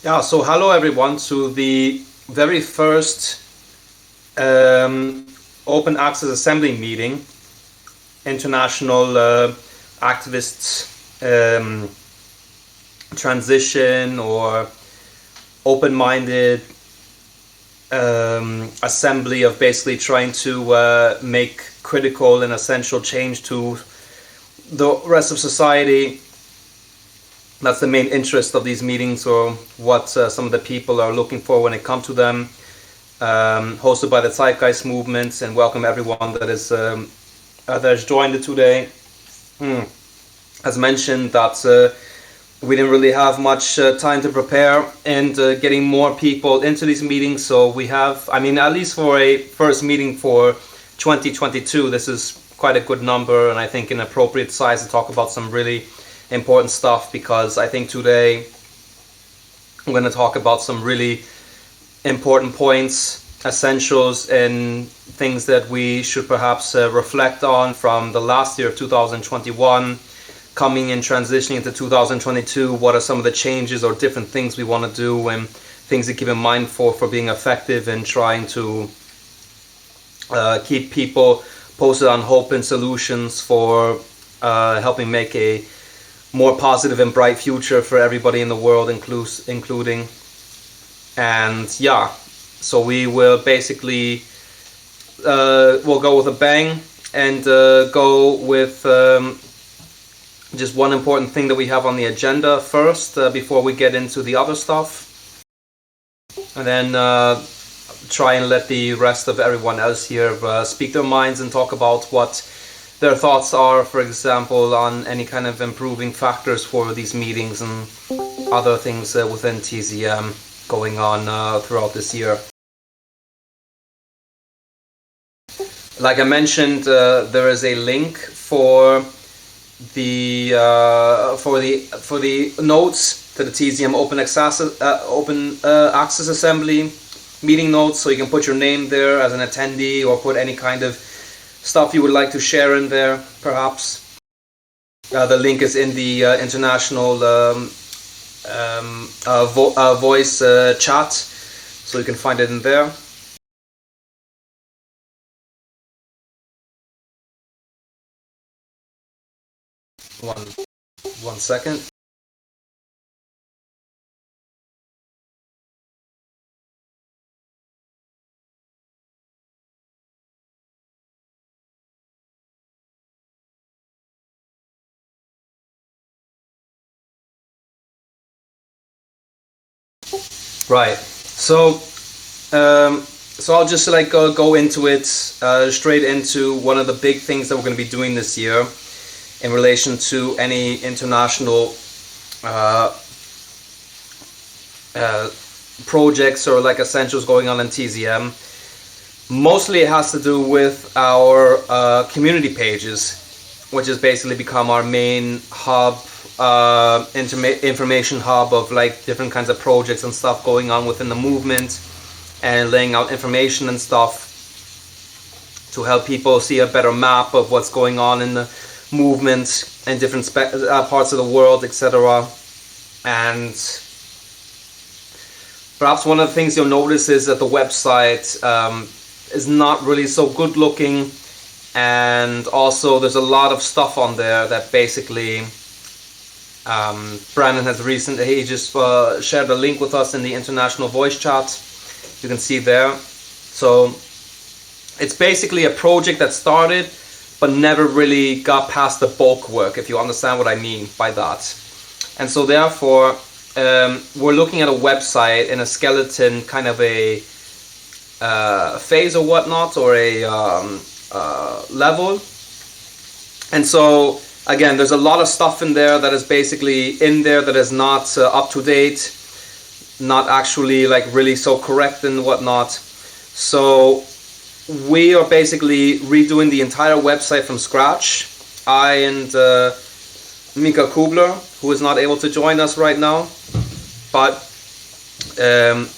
Yeah, so hello everyone to the very first Open Access Assembly meeting, international activists transition or open-minded assembly of basically trying to make critical and essential change to the rest of society. That's the main interest of these meetings, or what some of the people are looking for when it comes to them. Hosted by the Zeitgeist movements, and welcome everyone that has joined it today. As mentioned, that we didn't really have much time to prepare, and getting more people into these meetings. So we have, at least for a first meeting for 2022, this is quite a good number, and I think an appropriate size to talk about some really important stuff, because I think today I'm going to talk about some really important points, essentials, and things that we should perhaps reflect on from the last year of 2021, coming and transitioning into 2022. What are some of the changes or different things we want to do, and things to keep in mind for being effective in trying to keep people posted on hope and solutions for helping make a more positive and bright future for everybody in the world, including. And yeah, so we will basically we'll go with a bang, and go with just one important thing that we have on the agenda first, before we get into the other stuff, and then try and let the rest of everyone else here speak their minds and talk about what their thoughts are, for example, on any kind of improving factors for these meetings and other things within TZM going on throughout this year. Like I mentioned, there is a link for the notes to the TZM Open Access Assembly meeting notes, so you can put your name there as an attendee, or put any kind of stuff you would like to share in there, perhaps. The link is in the international voice chat, so you can find it in there. One second. Right. So I'll just go into it straight into one of the big things that we're going to be doing this year in relation to any international projects or essentials going on in TZM. Mostly it has to do with our community pages, which has basically become our main hub, information hub of different kinds of projects and stuff going on within the movement, and laying out information and stuff to help people see a better map of what's going on in the movement and different parts of the world, etc. And perhaps one of the things you'll notice is that the website is not really so good looking, and also there's a lot of stuff on there that basically Brandon has he just shared a link with us in the international voice chat. You can see there. So it's basically a project that started but never really got past the bulk work, if you understand what I mean by that. And so therefore we're looking at a website in a skeleton kind of a phase or whatnot, or a level. And so again, there's a lot of stuff in there that is basically in there that is not up to date, not actually really so correct and whatnot. So we are basically redoing the entire website from scratch. I and Mika Kubler, who is not able to join us right now, but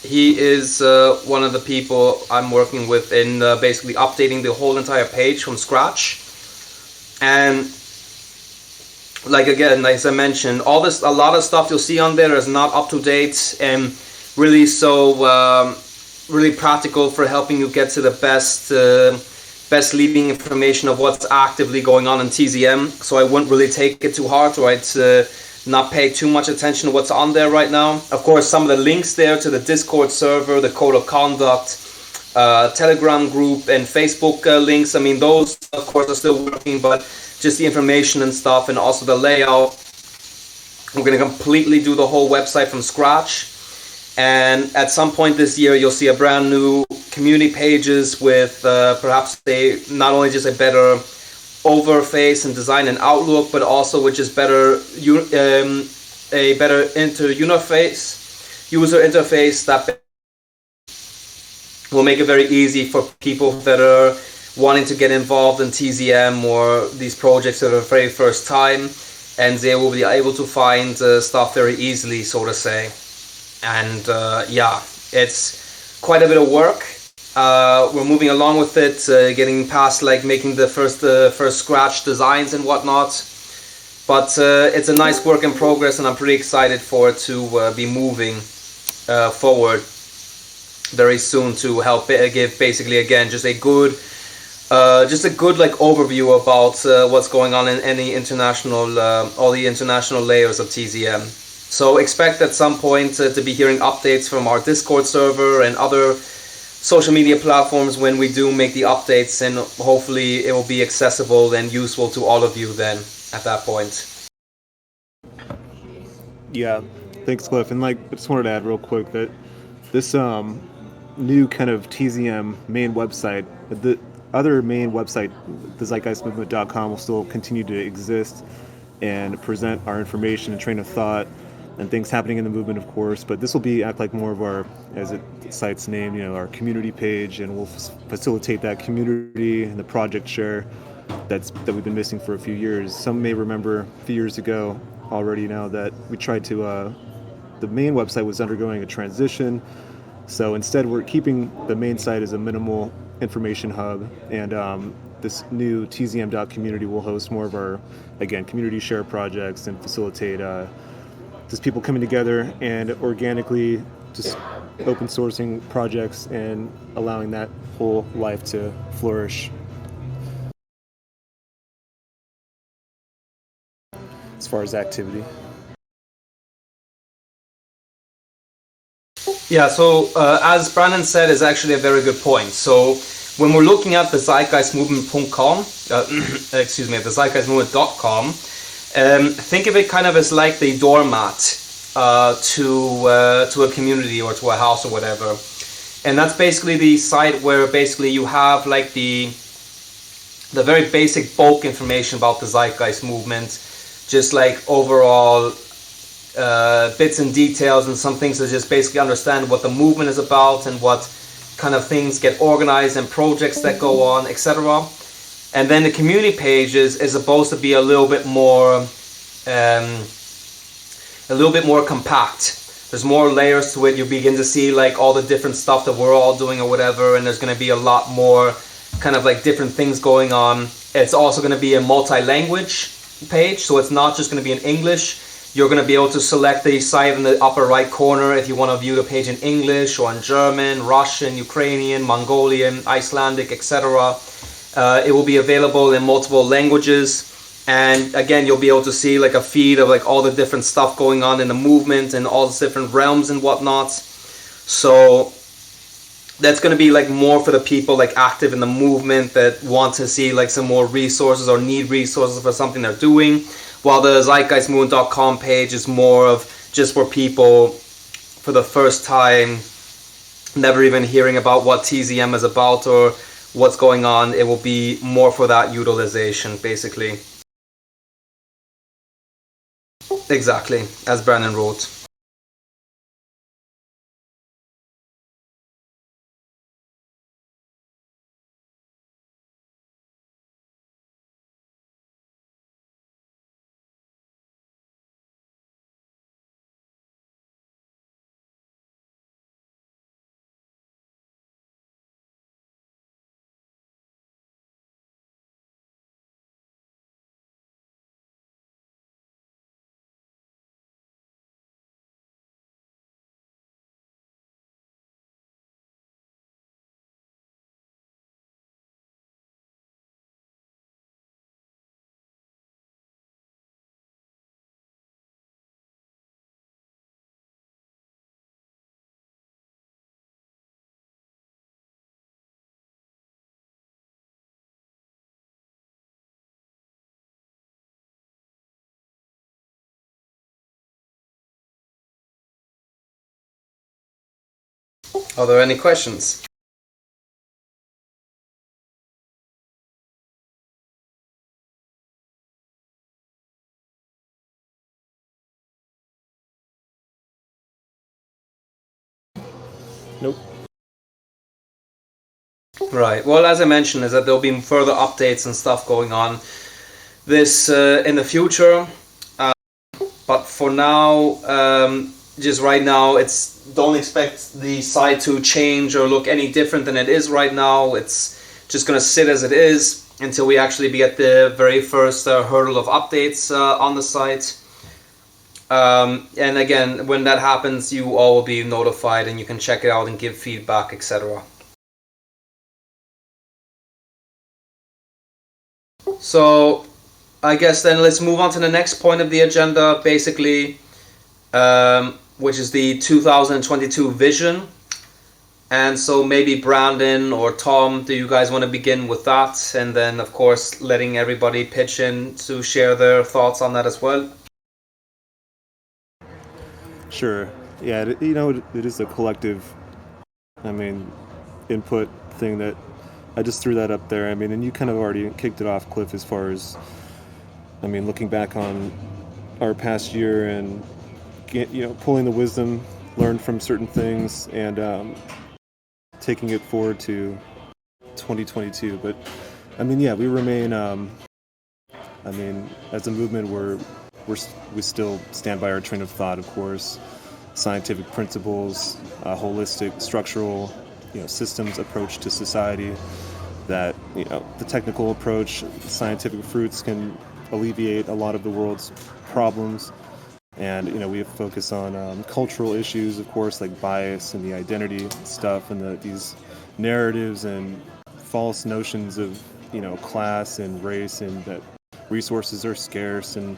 he is one of the people I'm working with in basically updating the whole entire page from scratch. And like again, as I mentioned, a lot of stuff you'll see on there is not up to date and really really practical for helping you get to the best leading information of what's actively going on in TZM. So I wouldn't really take it too hard, or I'd not pay too much attention to what's on there right now. Of course, some of the links there to the Discord server, the code of conduct, Telegram group, and Facebook links. I mean, those of course are still working, but just the information and stuff, and also the layout. We're going to completely do the whole website from scratch. And at some point this year, you'll see a brand new community pages with perhaps not only just a better overface and design and outlook, but also with just a better user interface that will make it very easy for people that are wanting to get involved in TZM or these projects for the very first time, and they will be able to find stuff very easily, so to say. And yeah, it's quite a bit of work. We're moving along with it, getting past like making the first scratch designs and whatnot. But it's a nice work in progress, and I'm pretty excited for it to be moving forward very soon to help give basically again just a good like overview about what's going on in any international all the international layers of TZM. So expect at some point to be hearing updates from our Discord server and other social media platforms when we do make the updates, and hopefully it will be accessible and useful to all of you then at that point. Yeah, thanks, Cliff. And like, I just wanted to add real quick that this new kind of TZM main website, the other main website, the zeitgeistmovement.com, will still continue to exist and present our information and train of thought and things happening in the movement, of course. But this will be act like more of our, as it cites name, our community page, and we'll facilitate that community and the project share that we've been missing for a few years. Some may remember a few years ago already now that we tried to. The main website was undergoing a transition, so instead we're keeping the main site as a minimal information hub, and this new tzm.community will host more of our, again, community share projects and facilitate just people coming together and organically just open sourcing projects and allowing that whole life to flourish. As far as activity. Yeah, so as Brandon said, is actually a very good point. So when we're looking at the zeitgeistmovement.com, excuse me, the zeitgeistmovement.com, think of it kind of as like the doormat to a community or to a house or whatever. And that's basically the site where basically you have like the very basic bulk information about the zeitgeist movement, just like overall bits and details and some things to just basically understand what the movement is about and what kind of things get organized and projects that go on, etc. And then the community pages is supposed to be a little bit more compact. There's more layers to it. You begin to see like all the different stuff that we're all doing or whatever, and there's going to be a lot more kind of like different things going on. It's also going to be a multi-language page, so it's not just going to be in English. You're going to be able to select the site in the upper right corner if you want to view the page in English or in German, Russian, Ukrainian, Mongolian, Icelandic, etc. It will be available in multiple languages. And again, you'll be able to see like a feed of like all the different stuff going on in the movement and all the different realms and whatnot. So that's going to be like more for the people like active in the movement that want to see like some more resources or need resources for something they're doing. While the zeitgeistmovement.com page is more of just for people for the first time, never even hearing about what TZM is about or what's going on. It will be more for that utilization, basically. Exactly, as Brandon wrote. Are there any questions? Nope. Right. Well, as I mentioned, is that there'll be further updates and stuff going on this in the future. But for now, just right now, it's don't expect the site to change or look any different than it is right now. It's just gonna sit as it is until we actually be at the very first hurdle of updates on the site. And again, when that happens, you all will be notified and you can check it out and give feedback, etc. So I guess then let's move on to the next point of the agenda, basically, which is the 2022 vision. And so maybe Brandon or Tom, do you guys want to begin with that? And then, of course, letting everybody pitch in to share their thoughts on that as well. Sure. Yeah, it is a collective, I mean, input thing that I just threw that up there. I mean, and you kind of already kicked it off, Cliff, as far as, I mean, looking back on our past year and, pulling the wisdom learned from certain things and taking it forward to 2022. But, I mean, yeah, we remain, I mean, as a movement, we still stand by our train of thought, of course. Scientific principles, holistic, structural, systems approach to society. That the technical approach, scientific fruits can alleviate a lot of the world's problems, and we have focused on cultural issues, of course, like bias and the identity stuff, and these narratives and false notions of class and race, and that resources are scarce, and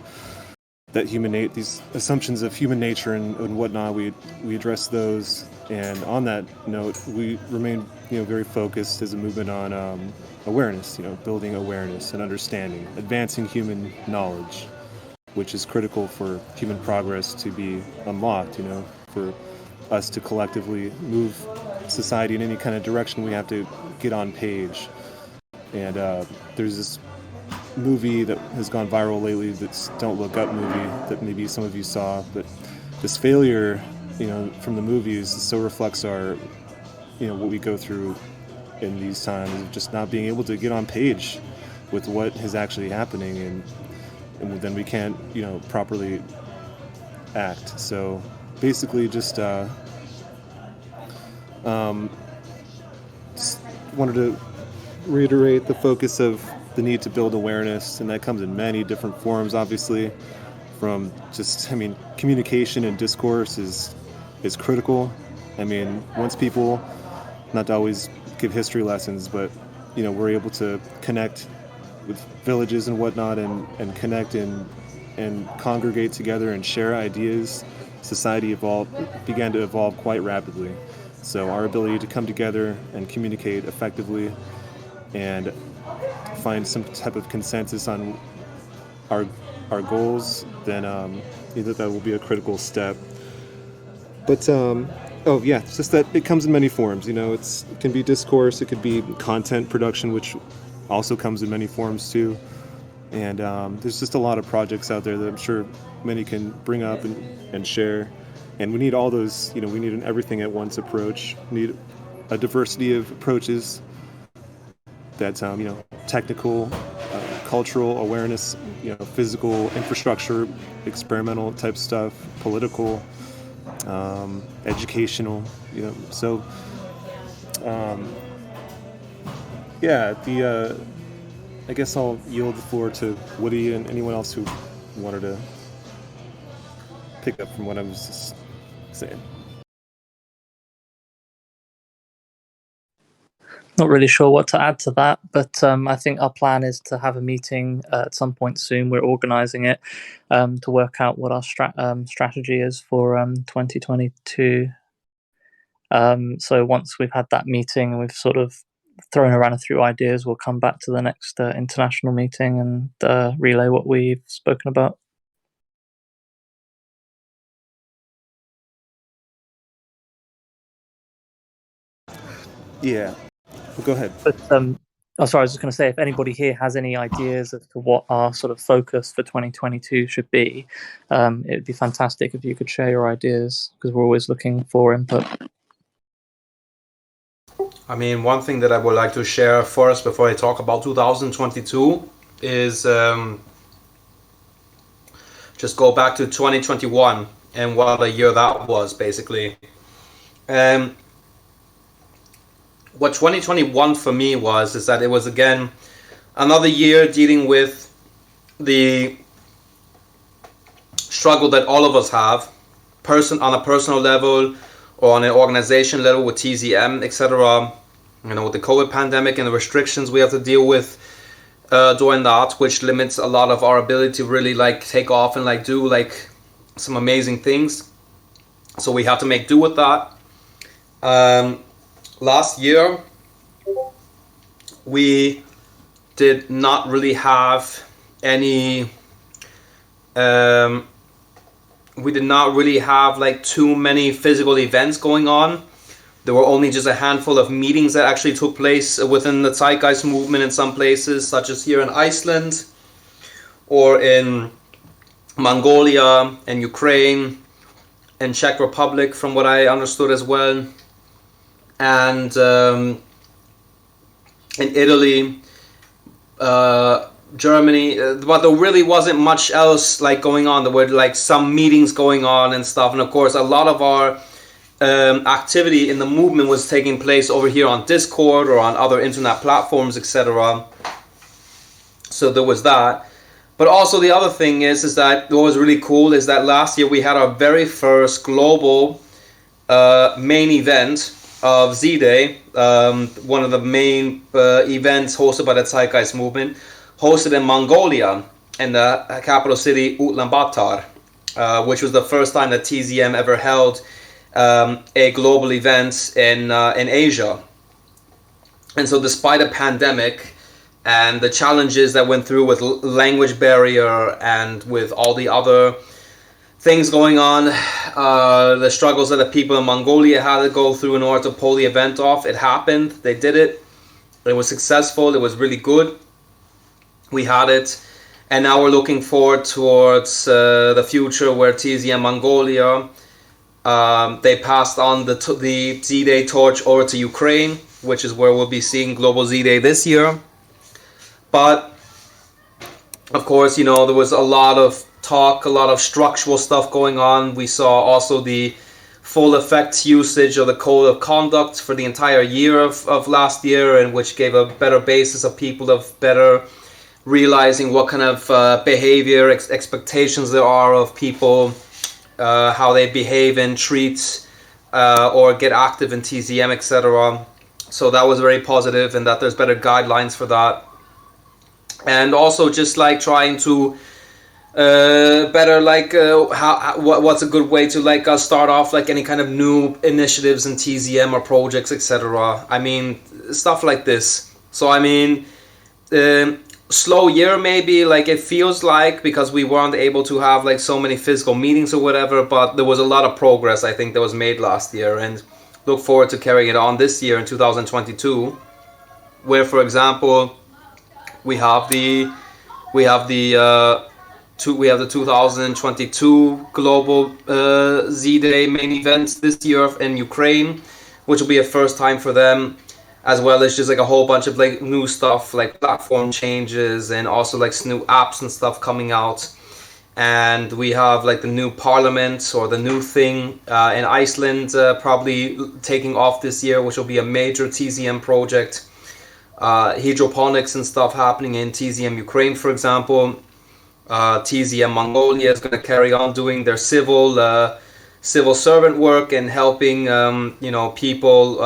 that these assumptions of human nature and whatnot, we address those. And on that note, we remain very focused as a movement on awareness, building awareness and understanding, advancing human knowledge, which is critical for human progress to be unlocked. For us to collectively move society in any kind of direction, we have to get on page. And there's this movie that has gone viral lately, that's Don't Look Up movie, that maybe some of you saw, but this failure, from the movies so reflects our, what we go through in these times of just not being able to get on page with what is actually happening, and then we can't, properly act. So basically just wanted to reiterate the focus of the need to build awareness, and that comes in many different forms, obviously. From just, communication and discourse is critical. Once people, not to always give history lessons, but we're able to connect with villages and whatnot, and connect and congregate together and share ideas, society began to evolve quite rapidly. So our ability to come together and communicate effectively and find some type of consensus on our goals, then either that will be a critical step. But oh yeah, it's just that it comes in many forms. It can be discourse, it could be content production, which also comes in many forms too. And there's just a lot of projects out there that I'm sure many can bring up and share. And we need all those. We need an everything at once approach. We need a diversity of approaches. That's technical, cultural awareness, physical infrastructure, experimental type stuff, political, educational, So, yeah, I guess I'll yield the floor to Woody and anyone else who wanted to pick up from what I was just saying. Not really sure what to add to that, but I think our plan is to have a meeting at some point soon. We're organising it to work out what our strategy is for 2022. So once we've had that meeting and we've sort of thrown around a few ideas, we'll come back to the next international meeting and relay what we've spoken about. Yeah. Well, go ahead. But oh, sorry, I was just going to say, if anybody here has any ideas as to what our sort of focus for 2022 should be, it would be fantastic if you could share your ideas, because we're always looking for input. I mean, one thing that I would like to share first before I talk about 2022 is just go back to 2021 and what a year that was, basically. What 2021 for me was is that it was, again, another year dealing with the struggle that all of us have, on a personal level or on an organization level with TZM, etc. You know, with the COVID pandemic and the restrictions we have to deal with during that, which limits a lot of our ability to really like take off and like do like some amazing things. So we have to make do with that. Last year, we did not really have any. We did not really have like too many physical events going on. There were only just a handful of meetings that actually took place within the Zeitgeist movement in some places, such as here in Iceland or in Mongolia and Ukraine and Czech Republic, from what I understood as well. And in Italy, Germany, but there really wasn't much else like going on. There were like some meetings going on and stuff, and of course a lot of our activity in the movement was taking place over here on Discord or on other internet platforms, etc. So there was that. But also the other thing is that what was really cool is that last year we had our very first global main event of Z-Day, one of the main events hosted by the Zeitgeist movement, hosted in Mongolia, in the capital city Ulaanbaatar, which was the first time that TZM ever held a global event in Asia. And so despite a pandemic and the challenges that went through with language barrier and with all the other things going on, the struggles that the people in Mongolia had to go through in order to pull the event off, it happened. They did it. It was successful. It was really good. We had it, and now we're looking forward towards the future where TZM Mongolia, they passed on the Z-Day torch over to Ukraine, which is where we'll be seeing Global Z-Day this year. But of course, you know, there was a lot of talk, a lot of structural stuff going on. We saw also the full effects usage of the code of conduct for the entire year of last year, and which gave a better basis of people of better realizing what kind of behavior expectations there are of people, how they behave and treat or get active in TZM, etc. So that was very positive, and that there's better guidelines for that. And also just like trying to better like what's a good way to like start off like any kind of new initiatives in TZM or projects, etc. I mean, stuff like this. So I mean, slow year maybe, like it feels like, because we weren't able to have like so many physical meetings or whatever, but there was a lot of progress I think that was made last year, and look forward to carrying it on this year in 2022, where for example we have the 2022 global Z-Day main events this year in Ukraine, which will be a first time for them, as well as just like a whole bunch of like new stuff, like platform changes and also like new apps and stuff coming out. And we have like the new parliament or the new thing in Iceland probably taking off this year, which will be a major TZM project. Hydroponics and stuff happening in TZM Ukraine, for example. TZM Mongolia is going to carry on doing their civil servant work and helping you know, people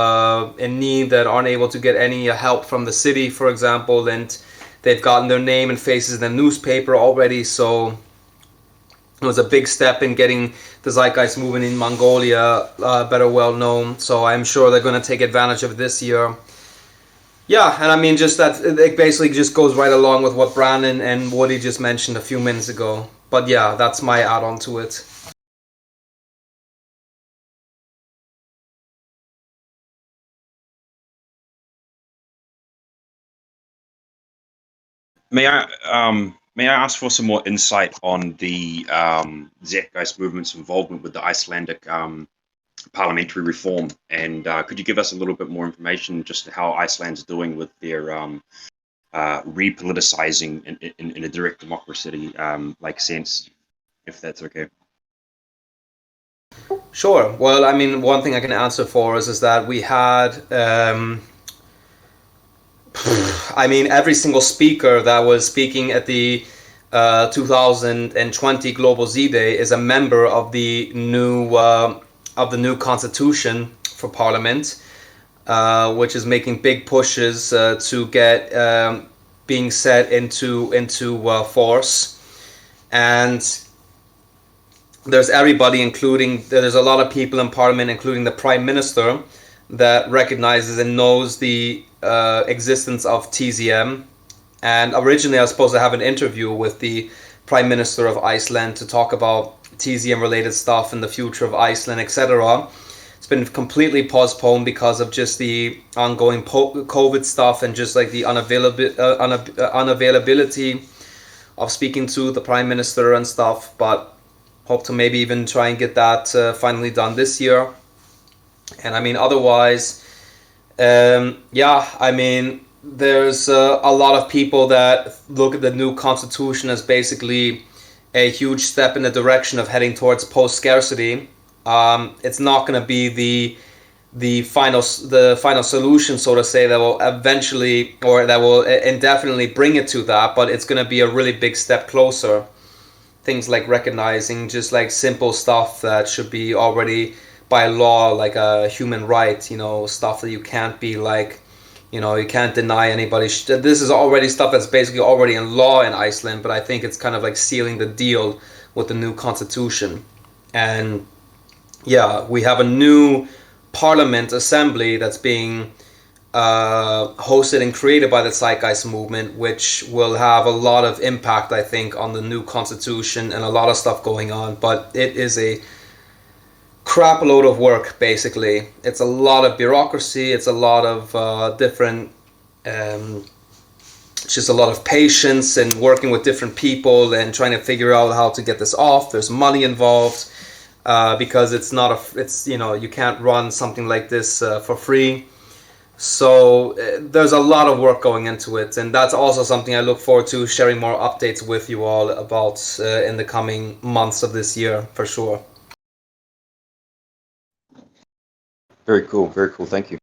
in need that aren't able to get any help from the city, for example, and they've gotten their name and faces in the newspaper already. So it was a big step in getting the Zeitgeist movement in Mongolia better well known. So I'm sure they're going to take advantage of it this year. Yeah, and I mean, just that it basically just goes right along with what Brandon and Woody just mentioned a few minutes ago. But yeah, that's my add-on to it. may I ask for some more insight on the Zeitgeist movement's involvement with the Icelandic parliamentary reform, and could you give us a little bit more information just how Iceland's doing with their repoliticizing in a direct democracy like sense, if that's okay? Sure. Well, I mean, one thing I can answer for is that we had, I mean, every single speaker that was speaking at the 2020 Global Z Day is a member of the new constitution for Parliament, which is making big pushes to get being set into force. And there's everybody, including there's a lot of people in Parliament, including the Prime Minister, that recognizes and knows the existence of TZM. And originally, I was supposed to have an interview with the Prime Minister of Iceland to talk about TZM related stuff and the future of Iceland, etc. It's been completely postponed because of just the ongoing COVID stuff and just like the unavailability of speaking to the Prime Minister and stuff. But hope to maybe even try and get that finally done this year. And I mean, otherwise, yeah, I mean, there's a lot of people that look at the new constitution as basically a huge step in the direction of heading towards post-scarcity. It's not going to be the final solution, so to say, that will eventually or that will indefinitely bring it to that, but it's going to be a really big step closer. Things like recognizing just like simple stuff that should be already by law, like a human right, you know, stuff that you can't be like, you know, you can't deny anybody. This is already stuff that's basically already in law in Iceland, but I think it's kind of like sealing the deal with the new constitution. And yeah, we have a new parliament assembly that's being hosted and created by the Zeitgeist movement, which will have a lot of impact, I think, on the new constitution and a lot of stuff going on. But it is a crap load of work, basically. It's a lot of bureaucracy, it's a lot of different, it's just a lot of patience and working with different people and trying to figure out how to get this off. There's money involved because it's not it's, you know, you can't run something like this for free. So there's a lot of work going into it, and that's also something I look forward to sharing more updates with you all about in the coming months of this year, for sure. Very cool, very cool. Thank you.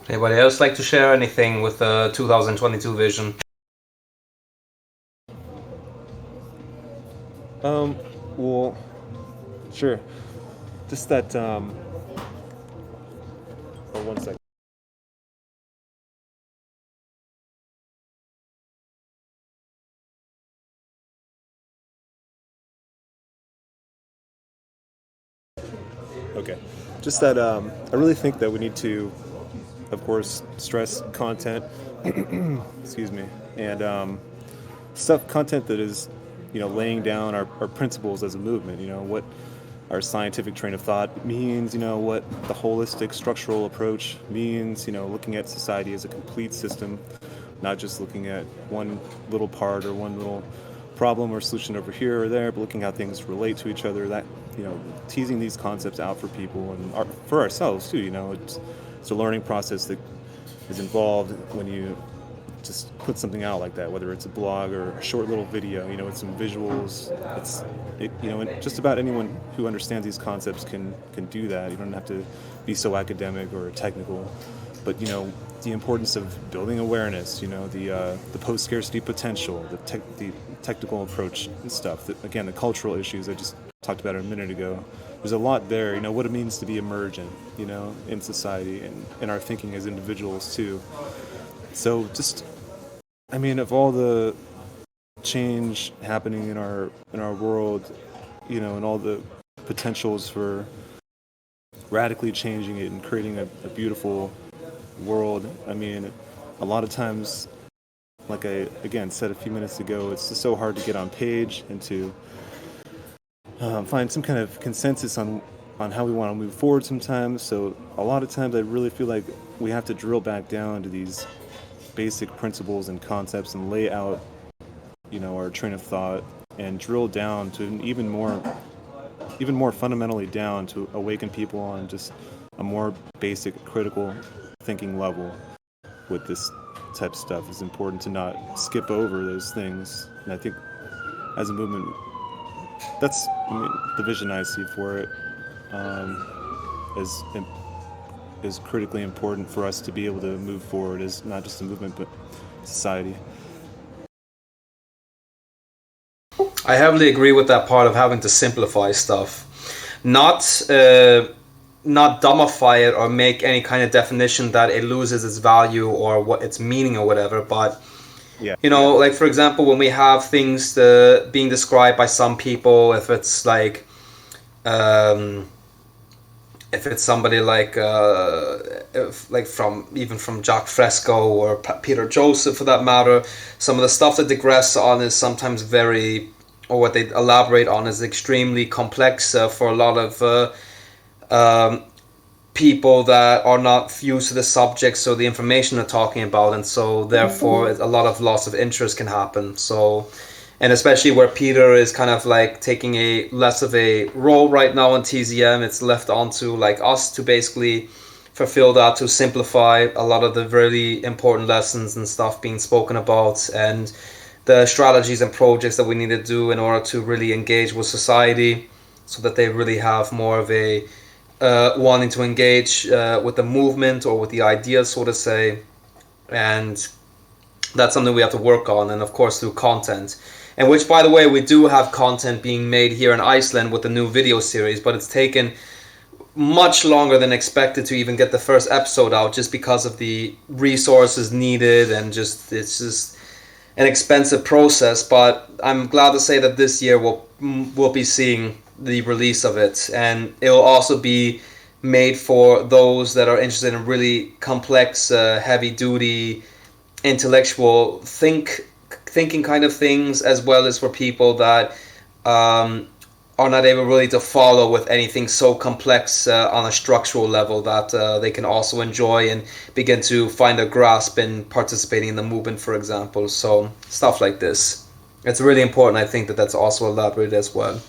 Anybody else like to share anything with the 2022 vision? Well, sure. Just that, oh, one second. Okay. Just that, I really think that we need to, of course, stress content, excuse me, and content that is, you know, laying down our principles as a movement, you know, what our scientific train of thought means, you know, what the holistic structural approach means, you know, looking at society as a complete system, not just looking at one little part or one little problem or solution over here or there, but looking how things relate to each other, that teasing these concepts out for people and for ourselves too. It's a learning process that is involved when you just put something out like that, whether it's a blog or a short little video, with some visuals. And just about anyone who understands these concepts can do that. You don't have to be so academic or technical, but the importance of building awareness, the post-scarcity potential, the technical approach and stuff. Again, the cultural issues I just talked about a minute ago. There's a lot there, what it means to be emergent, in society and in our thinking as individuals too. So of all the change happening in our world, and all the potentials for radically changing it and creating a beautiful world, a lot of times, like I again said a few minutes ago, it's just so hard to get on page and to find some kind of consensus on how we want to move forward sometimes. So a lot of times I really feel like we have to drill back down to these basic principles and concepts and lay out our train of thought and drill down to an even more fundamentally down to awaken people on just a more basic critical thinking level with this type of stuff. It's important to not skip over those things, and I think as a movement that's the vision I see for it is critically important for us to be able to move forward as not just a movement but society. I heavily agree with that part of having to simplify stuff, not dumbify it or make any kind of definition that it loses its value or what its meaning or whatever. But like for example, when we have things being described by some people, if it's like if it's somebody like from Jacques Fresco or Peter Joseph for that matter, some of the stuff that digress on is sometimes or what they elaborate on is extremely complex for a lot of people that are not used to the subjects or the information they're talking about, and so therefore a lot of loss of interest can happen. So, and especially where Peter is kind of like taking a less of a role right now in TZM, it's left onto like us to basically fulfill that, to simplify a lot of the really important lessons and stuff being spoken about, and the strategies and projects that we need to do in order to really engage with society, so that they really have more of a wanting to engage with the movement or with the ideas, so to say. And that's something we have to work on, and of course through content. And which, by the way, we do have content being made here in Iceland with the new video series, but it's taken much longer than expected to even get the first episode out, just because of the resources needed, and it's just an expensive process. But I'm glad to say that this year we'll be seeing the release of it, and it will also be made for those that are interested in really complex, heavy-duty, intellectual thinking kind of things, as well as for people that are not able really to follow with anything so complex on a structural level, that they can also enjoy and begin to find a grasp in participating in the movement, for example. So stuff like this, it's really important. I think that's also elaborated as well.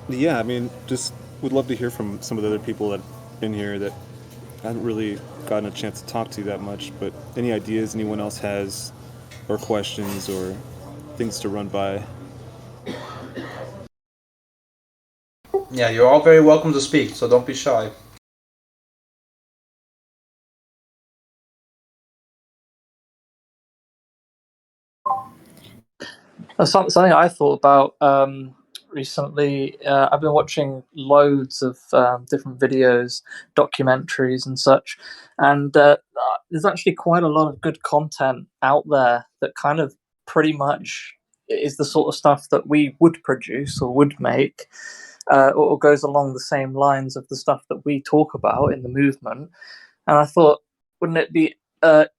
Yeah, just would love to hear from some of the other people that in here that I haven't really gotten a chance to talk to that much, but any ideas anyone else has, or questions, or things to run by? Yeah, you're all very welcome to speak, so don't be shy. Something I thought about recently. I've been watching loads of different videos, documentaries, and such, and there's actually quite a lot of good content out there that kind of pretty much is the sort of stuff that we would produce or would make, or goes along the same lines of the stuff that we talk about in the movement. And I thought, wouldn't it be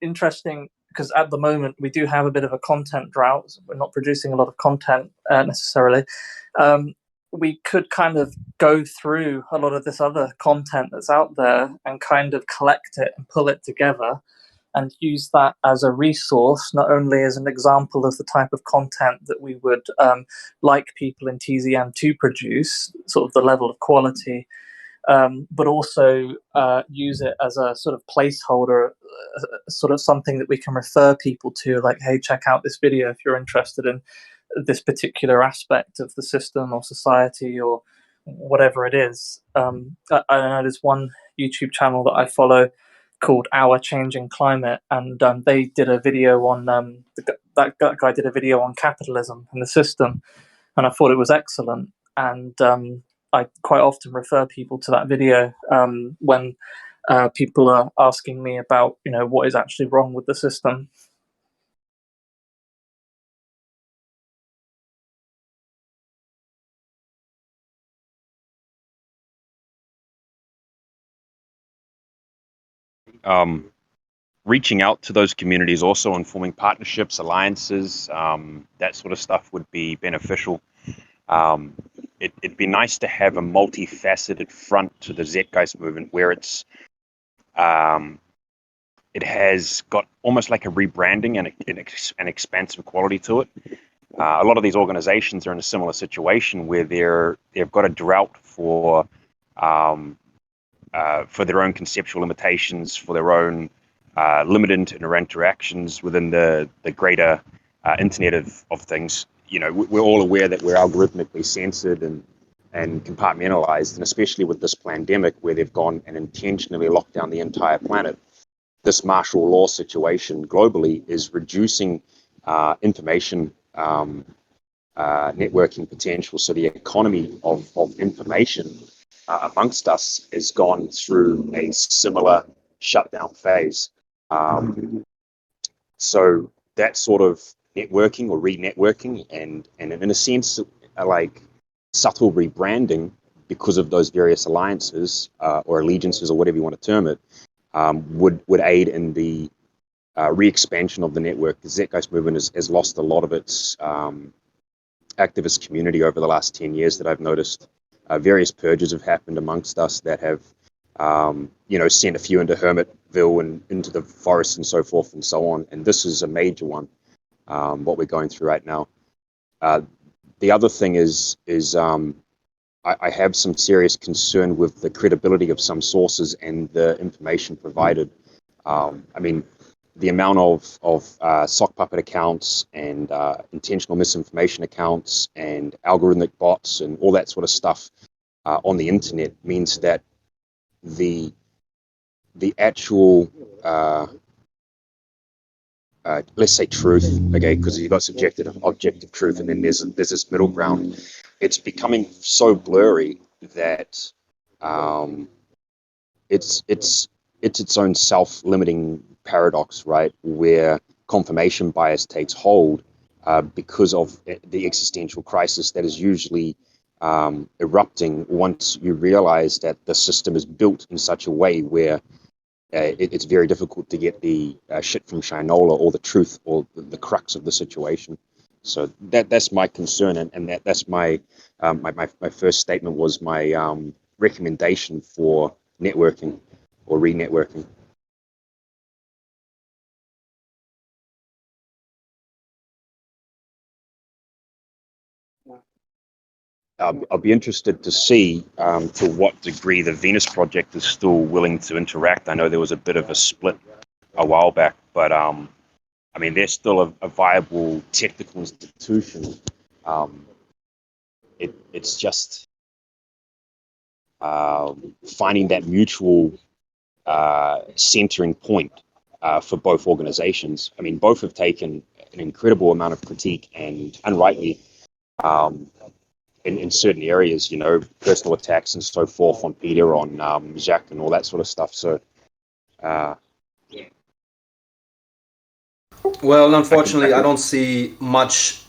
interesting, because at the moment we do have a bit of a content drought. We're not producing a lot of content necessarily. we could kind of go through a lot of this other content that's out there and kind of collect it and pull it together and use that as a resource, not only as an example of the type of content that we would like people in TZM to produce, sort of the level of quality, but also use it as a sort of placeholder, sort of something that we can refer people to, like, hey, check out this video if you're interested in this particular aspect of the system or society or whatever it is. I know there's one YouTube channel that I follow called Our Changing Climate, and they did a video on that guy did a video on capitalism and the system, and I thought it was excellent. And I quite often refer people to that video when people are asking me about, what is actually wrong with the system. Reaching out to those communities also and forming partnerships, alliances, that sort of stuff would be beneficial. It'd be nice to have a multifaceted front to the Zeitgeist movement where it has got almost like a rebranding and an expansive quality to it. A lot of these organizations are in a similar situation where they've got a drought for their own conceptual limitations, for their own limited interactions within the greater internet of things. We're all aware that we're algorithmically censored and compartmentalized, and especially with this pandemic where they've gone and intentionally locked down the entire planet. This martial law situation globally is reducing information networking potential. So the economy of information amongst us has gone through a similar shutdown phase. So that sort of networking or re-networking and in a sense like subtle rebranding because of those various alliances or allegiances or whatever you want to term it would aid in the re-expansion of the network. The Zeitgeist movement has lost a lot of its activist community over the last 10 years that I've noticed. Various purges have happened amongst us that have sent a few into Hermitville and into the forest and so forth and so on. And this is a major one, what we're going through right now. The other thing is I have some serious concern with the credibility of some sources and the information provided. The amount of sock puppet accounts and intentional misinformation accounts and algorithmic bots and all that sort of stuff on the internet means that the actual let's say truth, okay, because you've got subjective and objective truth, and then there's this middle ground. It's becoming so blurry that it's its own self-limiting paradox, right? Where confirmation bias takes hold because of the existential crisis that is usually erupting once you realize that the system is built in such a way where it's very difficult to get the shit from Shinola or the truth or the crux of the situation. So that's my concern, and that's my my first statement was my recommendation for networking or re-networking. I'll be interested to see to what degree the Venus Project is still willing to interact. I know there was a bit of a split a while back, but they're still a viable technical institution. It's just finding that mutual centering point for both organizations. Both have taken an incredible amount of critique and unrightly in certain areas, personal attacks and so forth on Peter, on Jacques and all that sort of stuff. So, well, unfortunately, I don't see much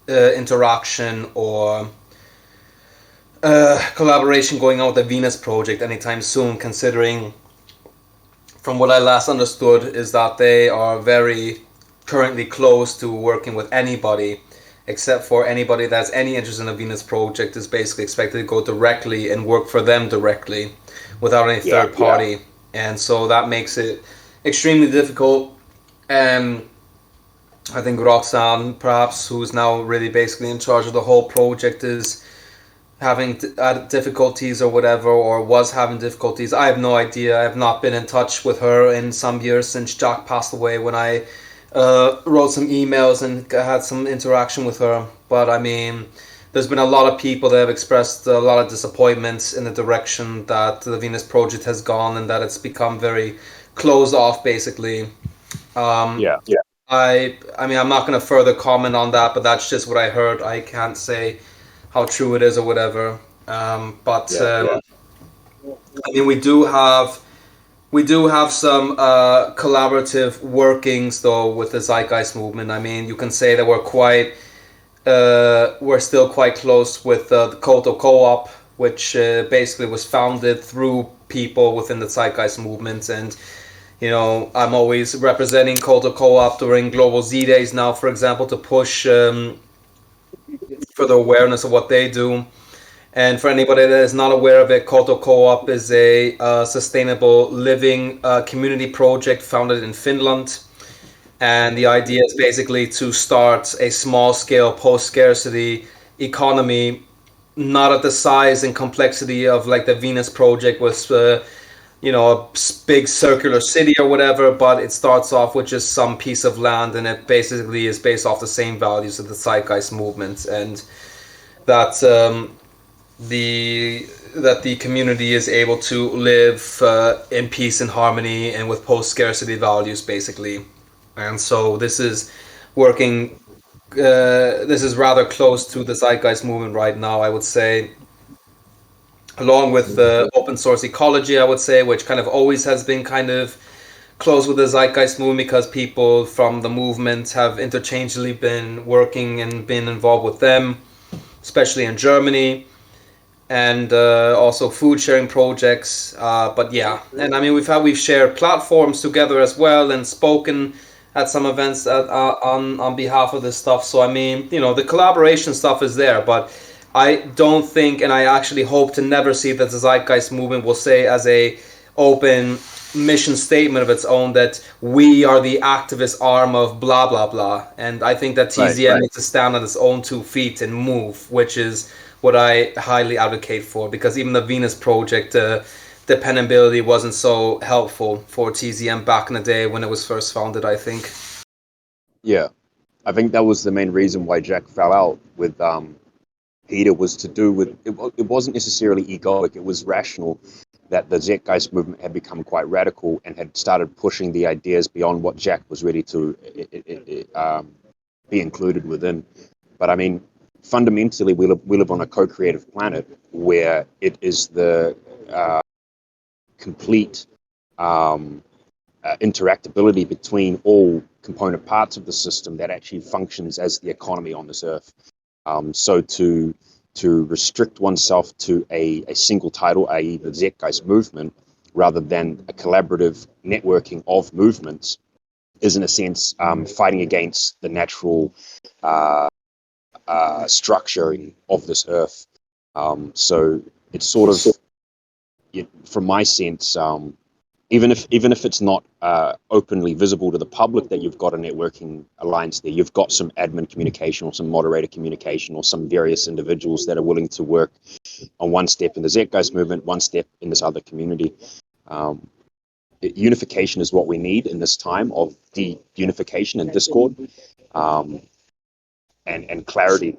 interaction or collaboration going on with the Venus Project anytime soon, considering from what I last understood is that they are very currently close to working with anybody except for anybody that's any interest in the Venus project is basically expected to go directly and work for them directly without any third party. And so that makes it extremely difficult. I think Roxanne, perhaps, who's now really basically in charge of the whole project, is having difficulties or whatever, or was having difficulties. I have no idea. I have not been in touch with her in some years since Jack passed away, when I wrote some emails and had some interaction with her. But I mean, there's been a lot of people that have expressed a lot of disappointments in the direction that the Venus project has gone, and that it's become very closed off, basically. I mean, I'm not going to further comment on that, but that's just what I heard. I can't say how true it is or whatever. I mean, we do have some collaborative workings though with the Zeitgeist movement. I mean, you can say that we're still quite close with the Koto Co-op, which basically was founded through people within the Zeitgeist movement. And you know, I'm always representing Koto Co-op during Global Z Days now, for example, to push further awareness of what they do. And for anybody that is not aware of it, Koto Co-op is a sustainable living community project founded in Finland. And the idea is basically to start a small-scale post-scarcity economy, not at the size and complexity of like the Venus project with you know, a big circular city or whatever, but it starts off with just some piece of land, and it basically is based off the same values of the Zeitgeist movement, and that the community is able to live in peace and harmony and with post-scarcity values, basically. And so this is working. This is rather close to the Zeitgeist movement right now, I would say. Along with the open source ecology, I would say, which kind of always has been kind of close with the Zeitgeist movement, because people from the movement have interchangeably been working and been involved with them, especially in Germany, and also food sharing projects. But yeah, and I mean, we've shared platforms together as well, and spoken at some events on behalf of this stuff. So I mean, you know, the collaboration stuff is there, but I don't think, and I actually hope to never see, that the Zeitgeist movement will say as a open mission statement of its own that we are the activist arm of blah blah blah. And I think that TZM needs to stand on its own 2 feet and move, which is what I highly advocate for, because even the Venus project dependability wasn't so helpful for TZM back in the day when it was first founded, I think. Yeah, I think that was the main reason why Jack fell out with Peter, was to do with, it wasn't necessarily egoic, it was rational, that the Zeitgeist movement had become quite radical and had started pushing the ideas beyond what Jack was ready to be included within. But I mean, fundamentally, we live on a co-creative planet where it is the complete interactability between all component parts of the system that actually functions as the economy on this earth. So to restrict oneself to a single title, i.e. the Zeitgeist movement, rather than a collaborative networking of movements, is in a sense fighting against the natural structuring of this earth. So it's sort of, from my sense, even if it's not openly visible to the public that you've got a networking alliance there, you've got some admin communication or some moderator communication or some various individuals that are willing to work on one step in the Zeitgeist movement, one step in this other community. Unification is what we need in this time of de-unification and discord, and clarity.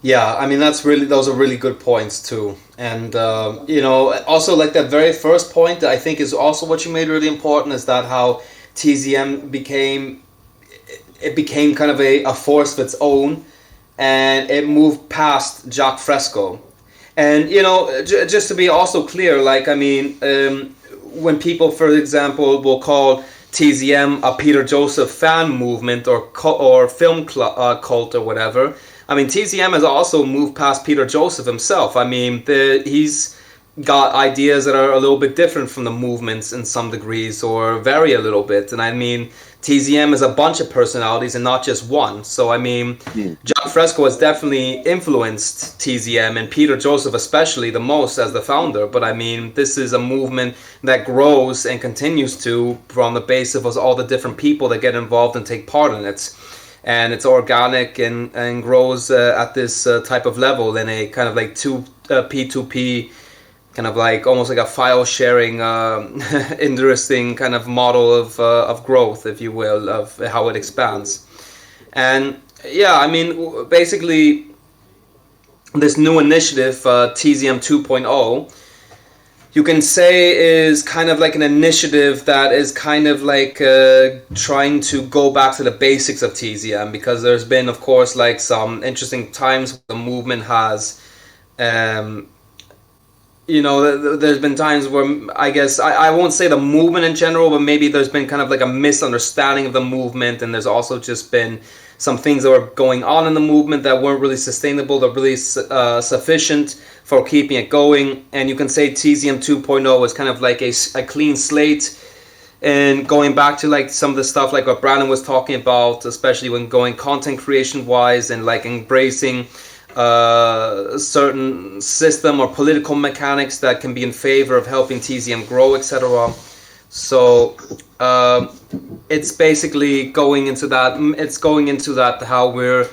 Yeah, I mean, those are really good points too. And, you know, also like that very first point that I think is also what you made really important, is that how TZM became kind of a force of its own, and it moved past Jacques Fresco. And, you know, just to be also clear, like, I mean, when people, for example, will call TZM a Peter Joseph fan movement or film cult or whatever, I mean, TZM has also moved past Peter Joseph himself. I mean, he's got ideas that are a little bit different from the movements in some degrees, or vary a little bit. And I mean, TZM is a bunch of personalities and not just one. So I mean, John Fresco has definitely influenced TZM, and Peter Joseph especially the most as the founder. But I mean, this is a movement that grows and continues to from the base of all the different people that get involved and take part in it. And it's organic and grows at this type of level in a kind of like P2P, kind of like almost like a file sharing, interesting kind of model of growth, if you will, of how it expands. And yeah, I mean, basically, this new initiative, TZM 2.0, you can say is kind of like an initiative that is kind of like trying to go back to the basics of TZM, because there's been, of course, like some interesting times the movement has, there's been times where I guess I won't say the movement in general, but maybe there's been kind of like a misunderstanding of the movement, and there's also just been some things that were going on in the movement that weren't really sustainable, that really sufficient for keeping it going. And you can say TZM 2.0 is kind of like a clean slate, and going back to like some of the stuff like what Brandon was talking about, especially when going content creation wise and like embracing certain system or political mechanics that can be in favor of helping TZM grow, etc. So it's basically going into that. It's going into that how we're,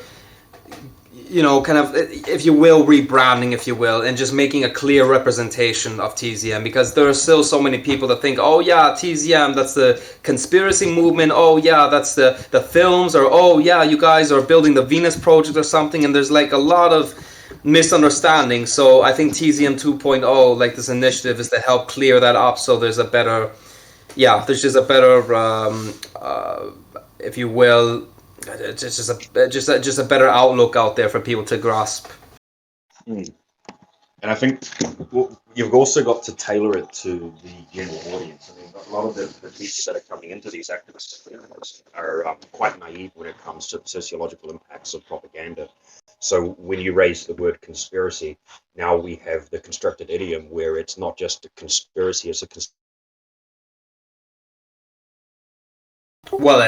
kind of, if you will, rebranding, if you will, and just making a clear representation of TZM, because there are still so many people that think, oh yeah, TZM, that's the conspiracy movement, oh yeah, that's the films, or oh yeah, you guys are building the Venus Project or something, and there's like a lot of misunderstanding. So I think TZM 2.0, like this initiative, is to help clear that up, so there's a better, there's just a better, if you will, just a better outlook out there for people to grasp. And I think you've also got to tailor it to the general audience. I mean, a lot of the people that are coming into these activists are quite naive when it comes to the sociological impacts of propaganda. So when you raise the word conspiracy, now we have the constructed idiom where it's not just a conspiracy, it's a Well,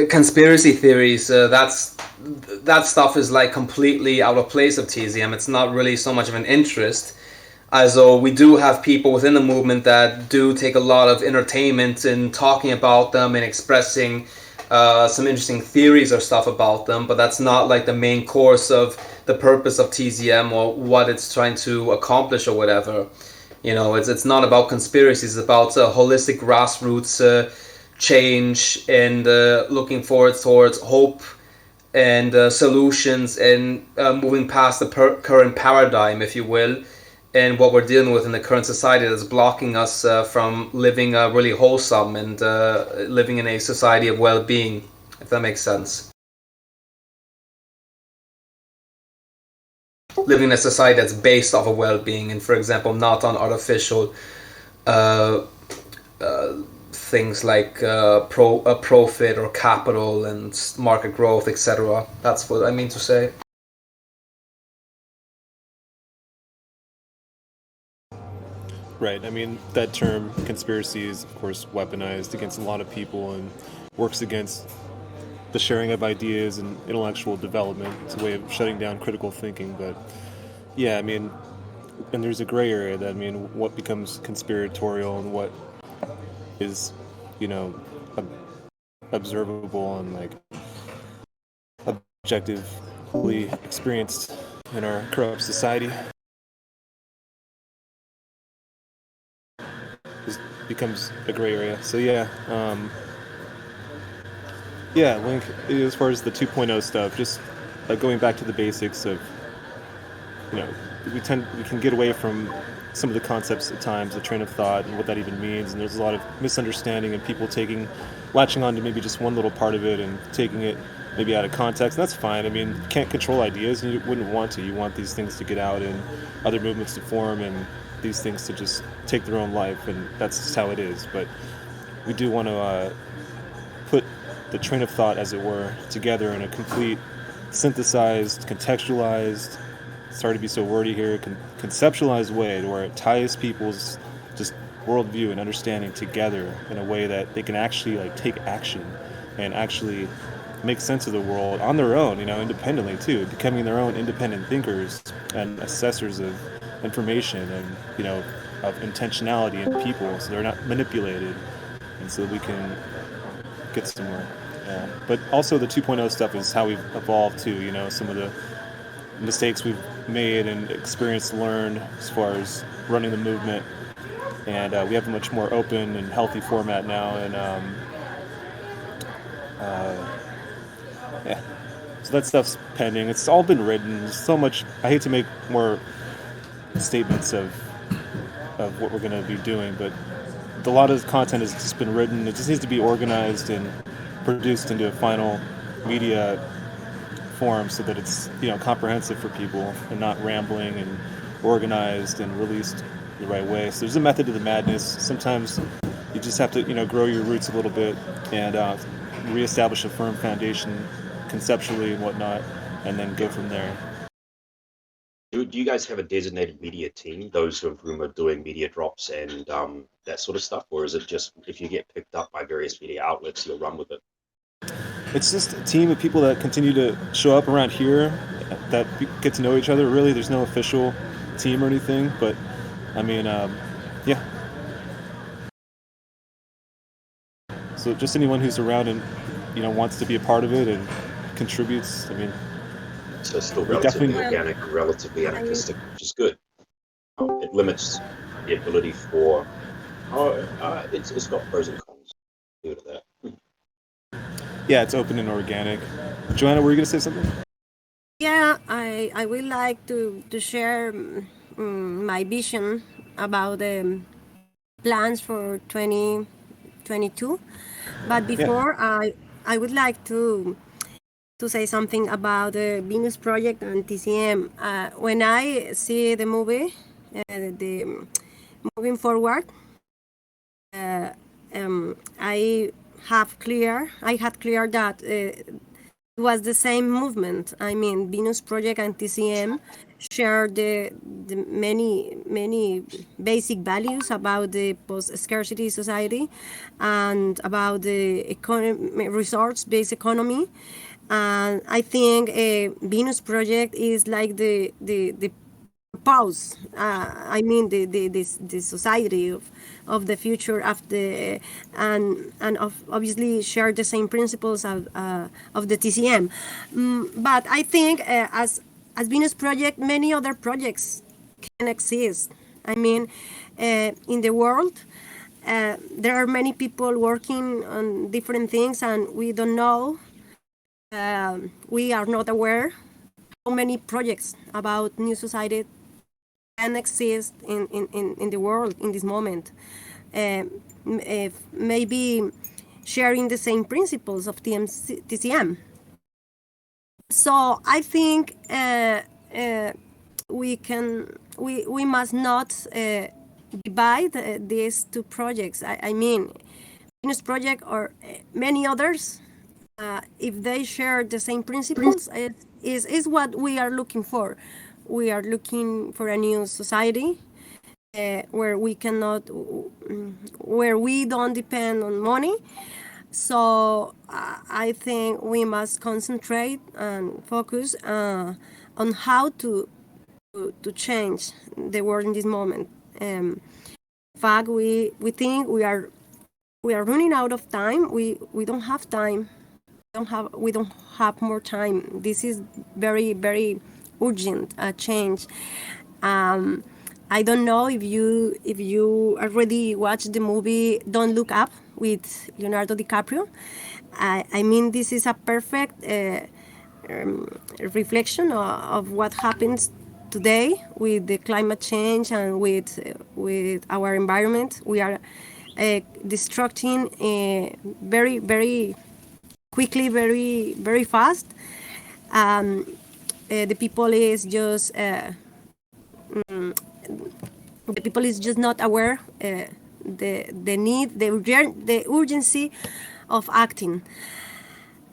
conspiracy theories, that stuff is like completely out of place of TZM. It's not really so much of an interest, as though we do have people within the movement that do take a lot of entertainment in talking about them and expressing some interesting theories or stuff about them, but that's not like the main course of the purpose of TZM or what it's trying to accomplish or whatever. It's not about conspiracies, it's about holistic grassroots change and looking forward towards hope and solutions, and moving past the current paradigm, if you will, and what we're dealing with in the current society that's blocking us from living really wholesome and living in a society of well-being, if that makes sense. Living in a society that's based off of well-being, and for example not on artificial things like profit or capital and market growth, etc. That's what I mean to say. Right. I mean, that term conspiracy is, of course, weaponized against a lot of people and works against the sharing of ideas and intellectual development. It's a way of shutting down critical thinking. But yeah, I mean, and there's a gray area that, I mean, what becomes conspiratorial and what is, observable and like objectively experienced in our corrupt society. Becomes a gray area. So yeah, Link, as far as the 2.0 stuff, just going back to the basics of, we can get away from some of the concepts at times, the train of thought and what that even means, and there's a lot of misunderstanding and people latching on to maybe just one little part of it and taking it maybe out of context. And that's fine. I mean, you can't control ideas, and you wouldn't want to. You want these things to get out and other movements to form and these things to just take their own life, and that's just how it is. But we do want to put the train of thought, as it were, together in a complete, synthesized, contextualized, sorry to be so wordy here, conceptualized way, where it ties people's just worldview and understanding together in a way that they can actually like take action and actually make sense of the world on their own, independently too, becoming their own independent thinkers and assessors of information and, of intentionality in people, so they're not manipulated, and so we can get somewhere. But also the 2.0 stuff is how we've evolved too, some of the mistakes we've made and experience learned as far as running the movement, and we have a much more open and healthy format now, and yeah, so that stuff's pending. It's all been written. There's so much. I hate to make more statements of what we're going to be doing, but a lot of the content has just been written. It just needs to be organized and produced into a final media form so that it's comprehensive for people and not rambling, and organized and released the right way. So there's a method to the madness. Sometimes you just have to grow your roots a little bit and reestablish a firm foundation conceptually and whatnot, and then go from there. Do you guys have a designated media team, those of whom are doing media drops and that sort of stuff? Or is it just if you get picked up by various media outlets, you'll run with it? It's just a team of people that continue to show up around here that get to know each other. Really, there's no official team or anything, but I mean, yeah. So just anyone who's around and wants to be a part of it and contributes. I mean, so it's still relatively organic, relatively anarchistic, which is good. It limits the ability for. It's got pros and cons due to that. Yeah, it's open and organic. Joanna, were you going to say something? Yeah, I would like to share my vision about the plans for 2022. But before, I would like to say something about the Venus Project and TZM. When I see the movie, the moving forward, I had clear that it was the same movement. I mean, Venus Project and TZM share the many basic values about the post-scarcity society and about the economy, resource-based economy. And I think Venus Project is like the pause. I mean the society of the future after and obviously share the same principles of the TCM. But I think as Venus Project, many other projects can exist. I mean, in the world. There are many people working on different things, and we don't know. We are not aware how many projects about new society can exist in the world in this moment. Maybe sharing the same principles of TCM. So I think we must not divide these two projects. I mean, Venus Project or many others, if they share the same principles, is what we are looking for. We are looking for a new society where we cannot, where we don't depend on money. So I think we must concentrate and focus on how to change the world in this moment. In fact, we think we are running out of time. We don't have time. We don't have more time. This is very urgent change. I don't know if you already watched the movie Don't Look Up with Leonardo DiCaprio. I mean, this is a perfect reflection of what happens today with the climate change and with our environment. We are destructing very quickly, very fast. The people is just not aware the need, the urgency of acting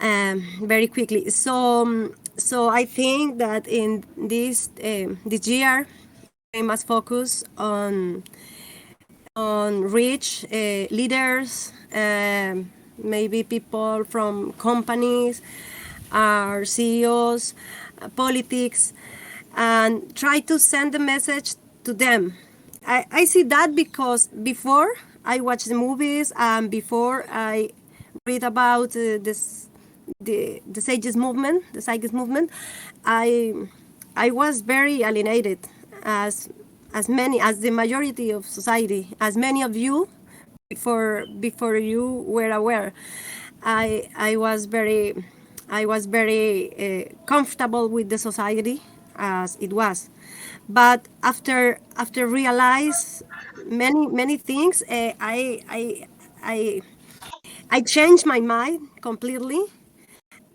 very quickly. So I think that in this year we must focus on on rich leaders, maybe people from companies, our CEOs, politics, and try to send a message to them. I see that because before I watch the movies and before I read about the Sages movement, I I was very alienated, as as the majority of society, as many of you before you were aware. I was very comfortable with the society as it was, but after realize many things, I I changed my mind completely,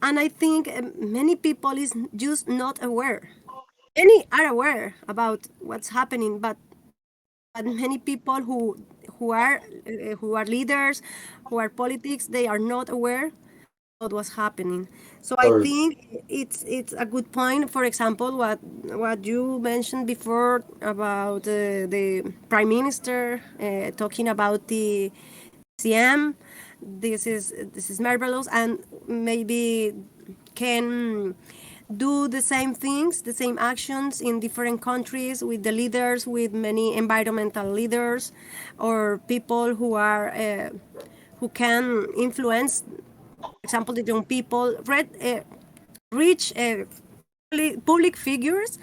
and I think many people is just not aware. Many are aware about what's happening, but many people who are leaders, who are politics, they are not aware what was happening. So I So think it's a good point. For example, what you mentioned before about the prime minister talking about the CM. This is marvelous, and maybe can do the same things, the same actions in different countries with the leaders, with many environmental leaders, or people who can influence, for example, the young people, reach public figures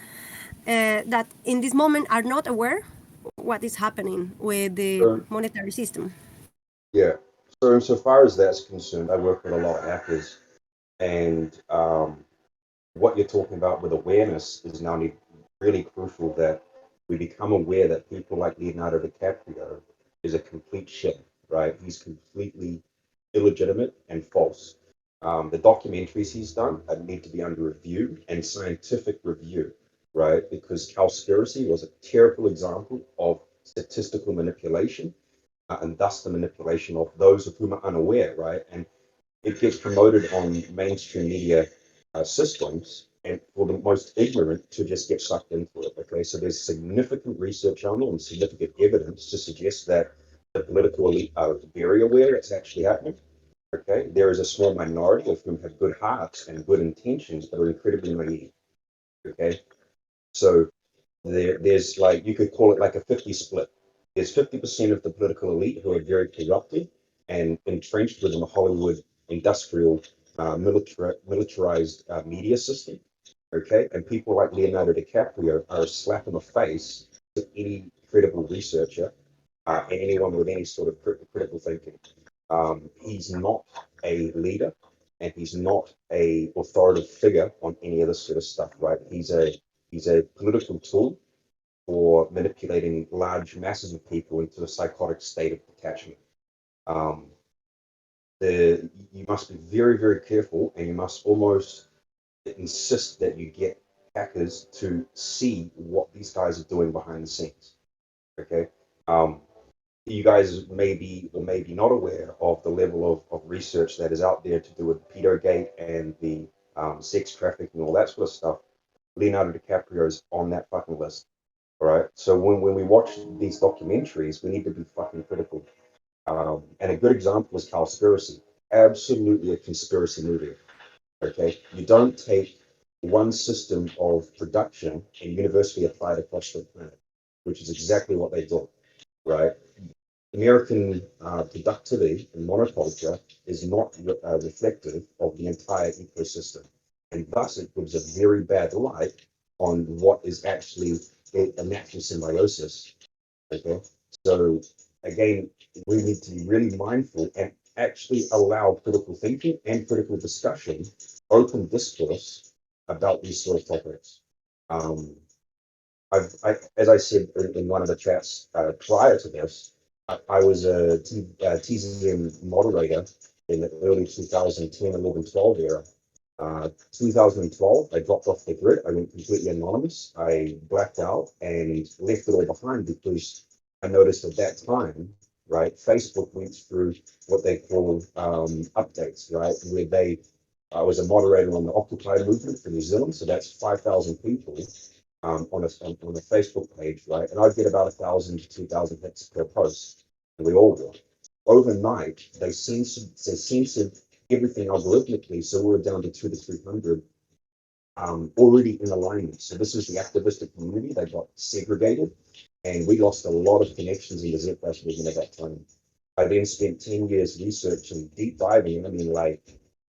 that in this moment are not aware what is happening with the so monetary system. yeah. So insofar as that's concerned, I work with a lot of hackers, and what you're talking about with awareness is now really crucial, that we become aware that people like Leonardo DiCaprio is a complete shit, right? He's completely illegitimate and false. The documentaries he's done need to be under review and scientific review, right? Because Cowspiracy was a terrible example of statistical manipulation, and thus the manipulation of those of whom are unaware, right? And it gets promoted on mainstream media systems, and for the most ignorant to just get sucked into it. Okay, so there's significant research on it and significant evidence to suggest that the political elite are very aware it's actually happening. Okay, there is a small minority of whom have good hearts and good intentions but are incredibly naive. Okay, so there's like, you could call it like a 50 split. There's 50% of the political elite who are very corrupted and entrenched within the Hollywood industrial militarized media system. Okay, and people like Leonardo DiCaprio are a slap in the face to any credible researcher and anyone with any sort of critical thinking. He's not a leader, and he's not a authoritative figure on any of this sort of stuff, right? He's a political tool for manipulating large masses of people into a psychotic state of detachment. Um, you must be very, very careful, and you must almost insist that you get hackers to see what these guys are doing behind the scenes. Okay. Um, you guys may be or may be not aware of the level of research that is out there to do with Pedogate and the sex trafficking and all that sort of stuff. Leonardo DiCaprio is on that fucking list. All right. So when we watch these documentaries, we need to be fucking critical. And a good example is Cowspiracy. Absolutely a conspiracy movie. Okay. You don't take one system of production and universally apply it across the planet, which is exactly what they do. Right. American productivity and monoculture is not reflective of the entire ecosystem. And thus, it gives a very bad light on what is actually a natural symbiosis. Okay. So, again, we need to be really mindful and actually allow critical thinking and critical discussion, open discourse about these sort of topics. Um, as I said in one of the chats prior to this, I was a TZM moderator in the early 2010, 11, 12 era. 2012, I dropped off the grid. I went completely anonymous. I blacked out and left it all behind because I noticed at that time, right, Facebook went through what they call updates, right, where I was a moderator on the Occupy movement for New Zealand, so that's 5,000 people, on a Facebook page, right? And I'd get about 1,000 to 2,000 hits per post, and we all would. Overnight, they censored everything algorithmically, so we're down to 200 to 300 already in alignment. So this is the activistic community. They got segregated, and we lost a lot of connections in the Zcash movement at that time. I then spent 10 years researching, deep diving, I mean, like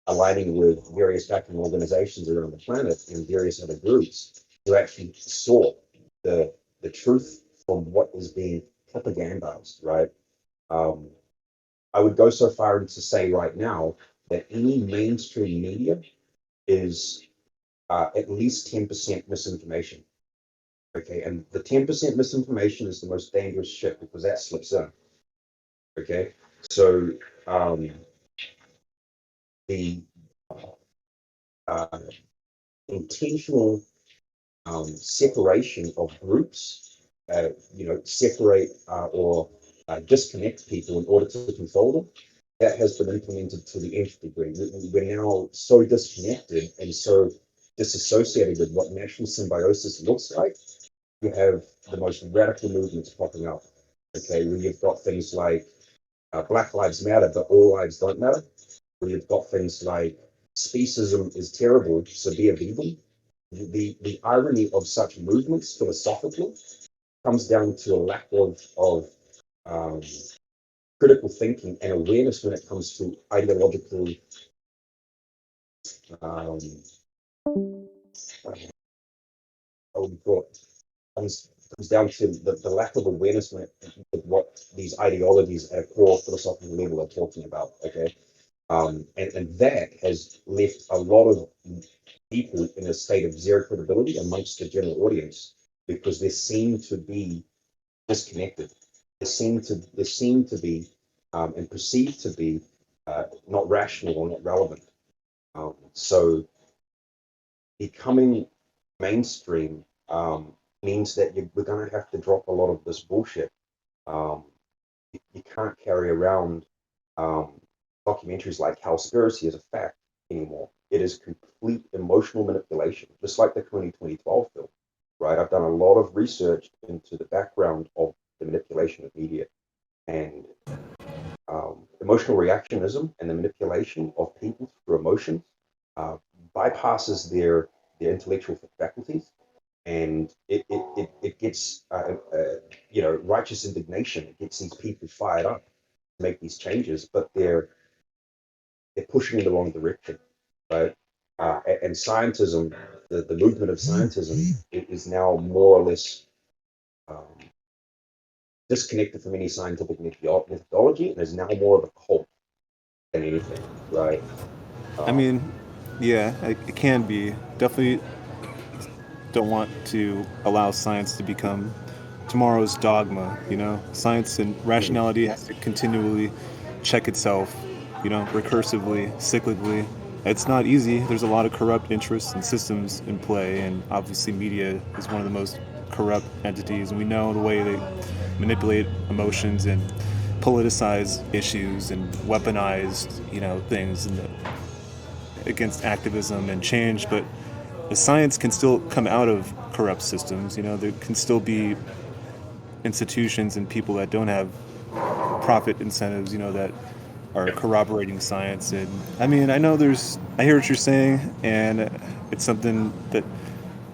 aligning with various backing organizations around the planet and various other groups to actually sort the truth from what is being propagandized, right? I would go so far as to say right now that any mainstream media is at least 10% misinformation. Okay, and the 10% misinformation is the most dangerous shit because that slips in. Okay, so the intentional separation of groups, separate or disconnect people in order to control them, that has been implemented to the nth degree. We're now so disconnected and so disassociated with what national symbiosis looks like. You have the most radical movements popping up. Okay, where you've got things like Black Lives Matter, but all lives don't matter. Where you've got things like speciesism is terrible, so be a vegan. The irony of such movements philosophically comes down to a lack of critical thinking and awareness when it comes to ideological comes down to the lack of awareness with what these ideologies at a core philosophical level are talking about. Okay, and that has left a lot of people in a state of zero credibility amongst the general audience because they seem to be disconnected. They seem to be and perceived to be not rational or not relevant. So becoming mainstream means that we're going to have to drop a lot of this bullshit. You can't carry around documentaries like Cowspiracy as a fact anymore. It is complete emotional manipulation, just like the 2012 film, right? I've done a lot of research into the background of the manipulation of media and emotional reactionism and the manipulation of people through emotions bypasses their intellectual faculties, and it gets righteous indignation. It gets these people fired up to make these changes, but they're pushing in the wrong direction, right? And scientism, the movement of scientism, is now more or less disconnected from any scientific methodology, and is now more of a cult than anything, right? I mean, yeah, it can be. Definitely don't want to allow science to become tomorrow's dogma, you know? Science and rationality has to continually check itself, you know, recursively, cyclically. It's not easy. There's a lot of corrupt interests and systems in play, and obviously media is one of the most corrupt entities, and we know the way they manipulate emotions and politicize issues and weaponize, you know, things against activism and change, but the science can still come out of corrupt systems. You know, there can still be institutions and people that don't have profit incentives, you know, that are corroborating science. And I mean, I hear what you're saying, and it's something that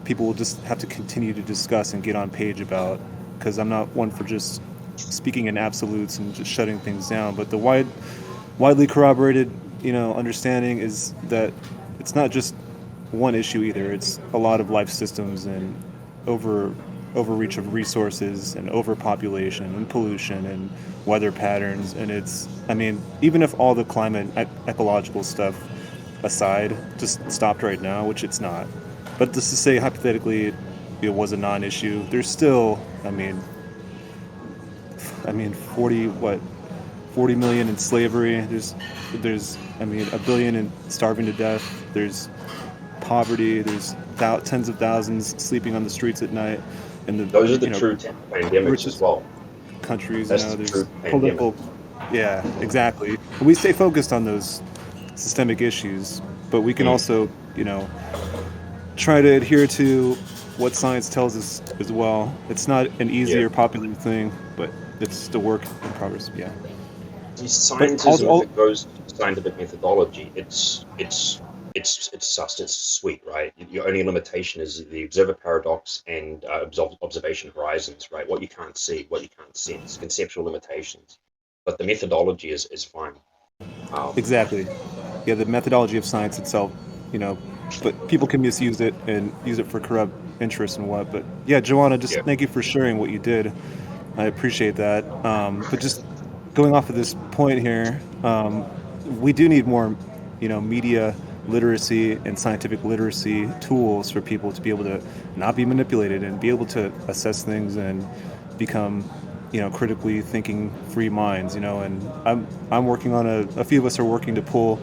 people will just have to continue to discuss and get on page about, because I'm not one for just speaking in absolutes and just shutting things down. But the widely corroborated, you know, understanding is that it's not just one issue either. It's a lot of life systems and overreach of resources and overpopulation and pollution and weather patterns. And I mean, even if all the climate ecological stuff aside just stopped right now, which it's not, but just to say hypothetically it was a non-issue, there's still, I mean 40 million in slavery. There's I mean, a billion in starving to death. There's poverty. There's tens of thousands sleeping on the streets at night. And those are the true pandemics as well. Countries, That's you know, the there's true political. pandemic. Yeah, exactly. We stay focused on those systemic issues, but we can also, you know, try to adhere to what science tells us as well. It's not an easy Yeah. or popular thing, but it's still work in progress. Yeah. But Scientism, if also, it goes to scientific methodology, it's sus, it's sweet, right? Your only limitation is the observer paradox and observation horizons, right? What you can't see, what you can't sense, conceptual limitations. But the methodology is fine. exactly. Yeah, the methodology of science itself, you know, but people can misuse it and use it for corrupt interests and what. But yeah, Joanna, just Yeah, thank you for sharing what you did. I appreciate that. But just going off of this point here, we do need more, media literacy and scientific literacy tools for people to be able to not be manipulated and be able to assess things and become, critically thinking free minds. And I'm working on a few of us are working to pull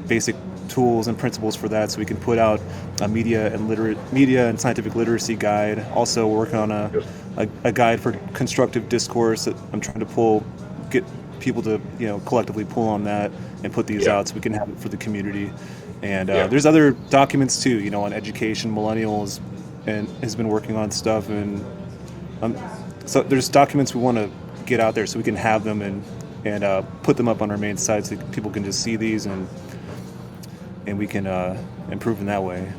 basic tools and principles for that, so we can put out a media and scientific literacy guide. Also working on a guide for constructive discourse that I'm trying to get people to collectively pull on that and put these yeah, out so we can have it for the community. And yeah, there's other documents too, on education, millennials, and has been working on stuff. And so there's documents we want to get out there so we can have them and put them up on our main site so people can just see these and we can improve in that way.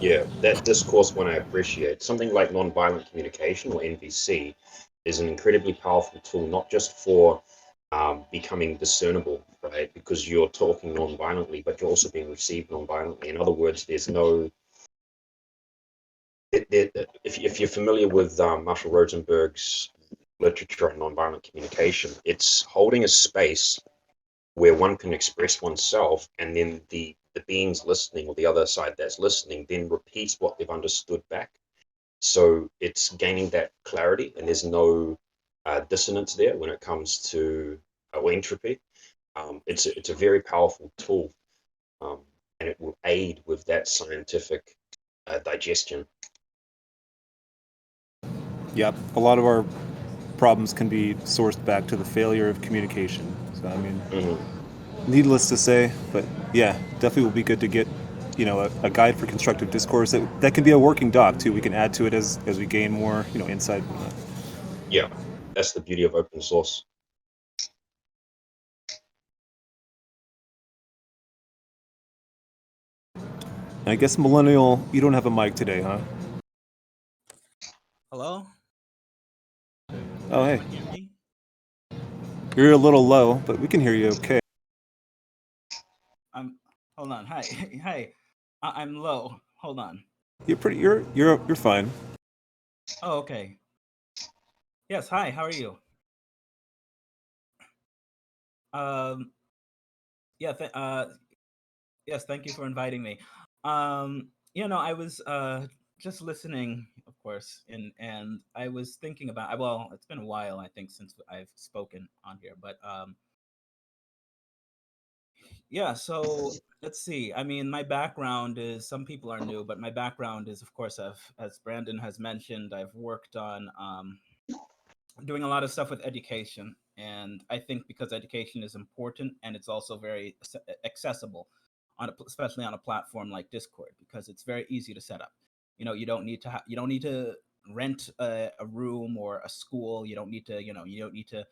yeah. That discourse one I appreciate. Something like nonviolent communication or NVC is an incredibly powerful tool, not just for becoming discernible, right? Because you're talking non-violently, but you're also being received non-violently. In other words, there's no. If you're familiar with Marshall Rosenberg's literature on nonviolent communication, it's holding a space where one can express oneself, and then the beings listening or the other side that's listening then repeats what they've understood back. So it's gaining that clarity, and there's no dissonance there when it comes to or entropy. It's a very powerful tool, and it will aid with that scientific digestion. Yep, a lot of our problems can be sourced back to the failure of communication. So I mean, Mhm. needless to say, but yeah, definitely will be good to get a guide for constructive discourse that can be a working doc too. We can add to it as we gain more insight from that. Yeah, that's the beauty of open source. And I guess millennial, you don't have a mic today, huh? Hello? Oh hey, Can you hear me? you're a little low, but we can hear you okay. I'm hold on. Hi. Hi. I'm low. Hold on. You're fine. Oh, okay. Yes, hi. How are you? Um yeah, yes, thank you for inviting me. I was just listening, of course, and I was thinking about well, it's been a while I think since I've spoken on here, but yeah, so let's see. I mean, my background is some people are new, but my background is, of course, as Brandon has mentioned, I've worked on doing a lot of stuff with education. And I think because education is important and it's also very accessible, especially on a platform like Discord, because it's very easy to set up. You don't need to rent a room or a school. You don't need to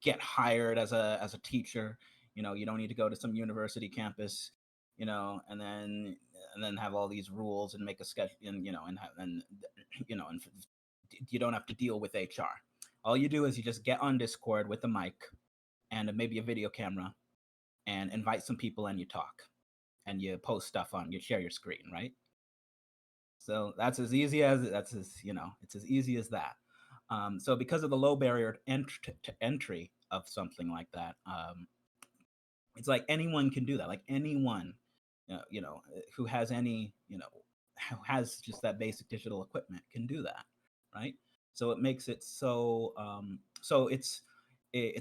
get hired as a teacher. You don't need to go to some university campus, and then have all these rules and make a schedule, and and you don't have to deal with HR. All you do is you just get on Discord with a mic and maybe a video camera and invite some people and you talk and you post stuff on, you share your screen, right? So it's as easy as that. So because of the low barrier to entry of something like that, it's like anyone can do that. Like anyone, who has who has just that basic digital equipment can do that, right? So it makes it so it's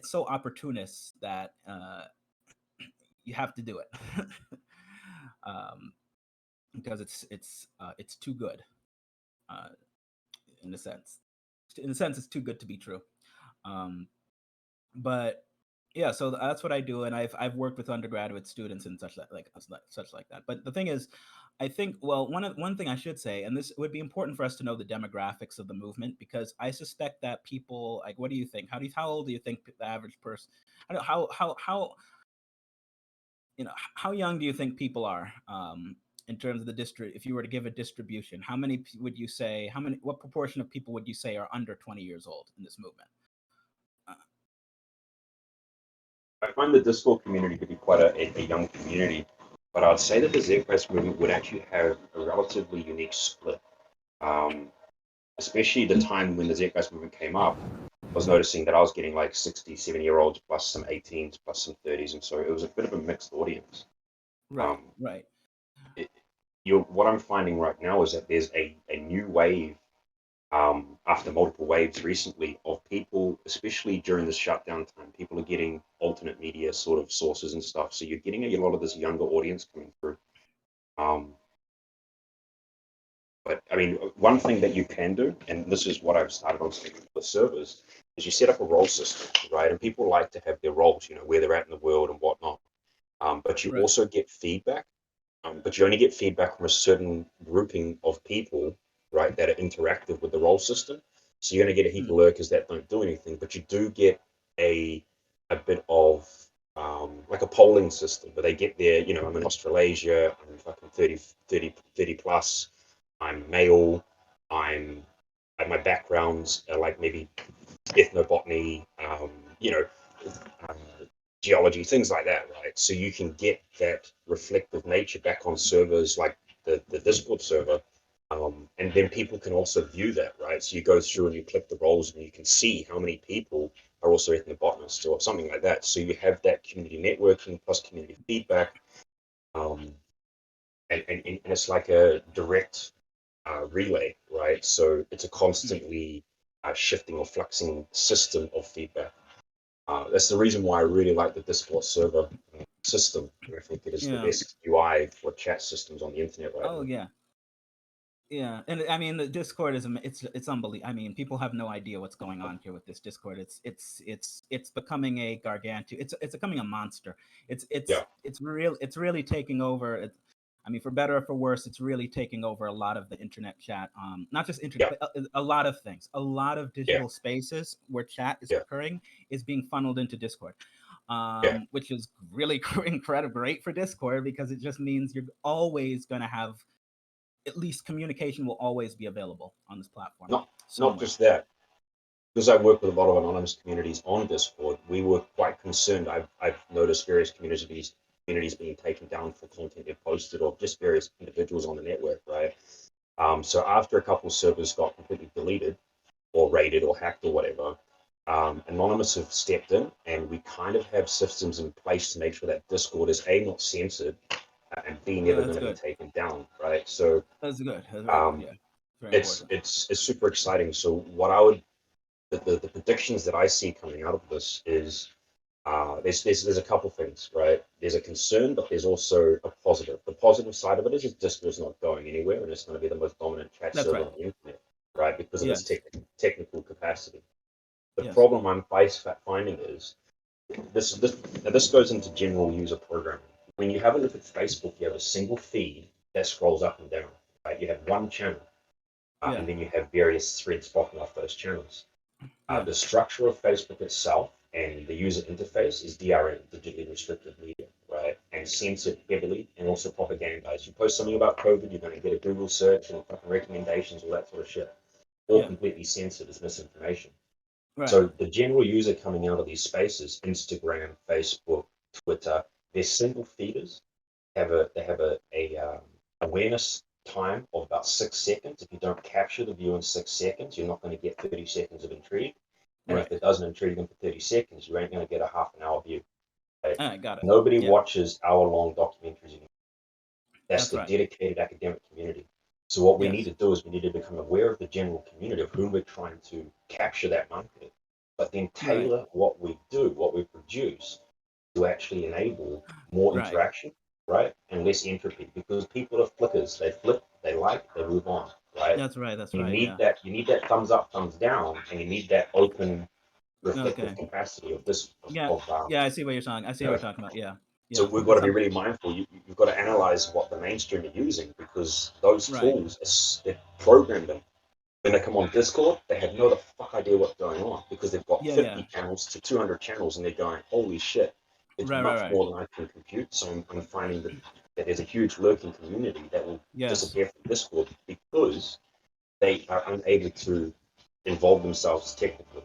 so opportunist that you have to do it um, because it's too good uh, in a sense. In a sense, it's too good to be true. Um, but yeah, so that's what I do, and I've worked with undergraduate students and such like that. But the thing is, I think, well, one thing I should say, and this would be important for us to know the demographics of the movement, because I suspect that people, like, what do you think? How old do you think the average person? I don't how how young do you think people are, in terms of the district? If you were to give a distribution, how many would you say? What proportion of people would you say are under 20 years old in this movement? Uh, I find the Discord community to be quite a young community, but I'd say that the ZQuest movement would actually have a relatively unique split. Um, Especially the time when the ZQuest movement came up, I was noticing that I was getting like 60, 70-year-olds plus some 18s plus some 30s, and so it was a bit of a mixed audience. right, Um, right. it, what I'm finding right now is that there's a new wave, after multiple waves recently, of people, especially during this shutdown time, people are getting alternate media sort of sources and stuff. So you're getting a lot of this younger audience coming through. Um, but I mean, one thing that you can do, and this is what I've started on with servers, is you set up a role system, right? And people like to have their roles, where they're at in the world and whatnot. But you Right. also get feedback, but you only get feedback from a certain grouping of people, right, that are interactive with the role system. So you're going to get a heap Mm. of lurkers that don't do anything, but you do get a bit of like a polling system where they get there, I'm in Australasia, I'm fucking 30 plus, I'm male, I'm, my backgrounds are like maybe ethnobotany, you know, uh, geology, things like that, right? So you can get that reflective nature back on servers like the Discord server. And then people can also view that, right? So you go through and you click the roles and you can see how many people are also ethnobotanists or something like that. So you have that community networking plus community feedback. Um, and it's like a direct relay, right? So it's a Mm. constantly shifting or fluxing system of feedback. That's the reason why I really like the Discord server system. I think it is the Yeah. best UI for chat systems on the internet right Oh now. yeah. Yeah, and I mean the Discord is it's unbelievable. I mean, people have no idea what's going on here with this Discord. It's becoming a gargantuan. It's becoming a monster. Yeah, It's really taking over. I mean, for better or for worse, it's really taking over a lot of the internet chat. Not just internet, yeah, but a lot of things. A lot of yeah, digital spaces where chat is yeah, occurring is being funneled into Discord, yeah. which is really incredible, great for Discord, because it just means you're always going to have, at least communication will always be available on this platform Not somewhere. just that. Because I work with a lot of anonymous communities on Discord, we were quite concerned. I've noticed various communities being taken down for content they've posted, or just various individuals on the network, right? So after a couple of servers got completely deleted or raided or hacked or whatever, Anonymous have stepped in, and we kind of have systems in place to make sure that Discord is A, not censored, and B, Yeah, never going that's to be good. taken down, right? So That's good. That's very good. um, Yeah, very it's important. it's it's super exciting. So what I would the predictions that I see coming out of this is there's a couple things, right? There's a concern, but there's also a positive. The positive side of it is Discord's not going anywhere, and it's going to be the most dominant chat That's server right. on the internet, right? Because of its Yes. technical capacity. The Yes. problem I'm finding is this goes into general user programming. When you have a look at Facebook, you have a single feed that scrolls up and down, right? You have one channel, Yeah. and then you have various threads popping off those channels. Yeah. The structure of Facebook itself and the user interface is DRM, digitally restricted media, right? And censored heavily and also propagandized. You post something about COVID, you're going to get a Google search and fucking recommendations, all that sort of shit. All Yeah. completely censored as misinformation. Right. So the general user coming out of these spaces, Instagram, Facebook, Twitter, they're single feeders. They have a awareness time of about 6 seconds. If you don't capture the view in 6 seconds, you're not going to get 30 seconds of intrigue. And if Right. it doesn't intrigue them for 30 seconds, you ain't going to get a half an hour view. Okay? All right. Got it. Nobody Yeah. watches hour-long documentaries anymore. That's That's the right. dedicated academic community. So what we need Yes. to do is we need to become aware of the general community of whom we're trying to capture that market, but then Right. tailor what we do, what we produce, to actually enable more Right. interaction, right, and less entropy. Because people are flickers; they flick, they like, they move on, right? That's right. That's You right. need Yeah. that. You need that thumbs up, thumbs down, and you need that open, reflective Okay. capacity of this Yeah. of Yeah. I see what you're talking. I see you what you're know, talking about. Yeah. So Yeah. we've got to be really mindful. You've got to analyze what the mainstream are using, because those Right. tools, they've programmed them. When they come on Discord, they have no the fuck idea what's going on, because they've got Yeah, 50 yeah. channels to 200 channels, and they're going, holy shit, it's Right, much right. more than I can compute. So I'm finding that there's a huge lurking community that will Yes. disappear from Discord because they are unable to involve themselves technically.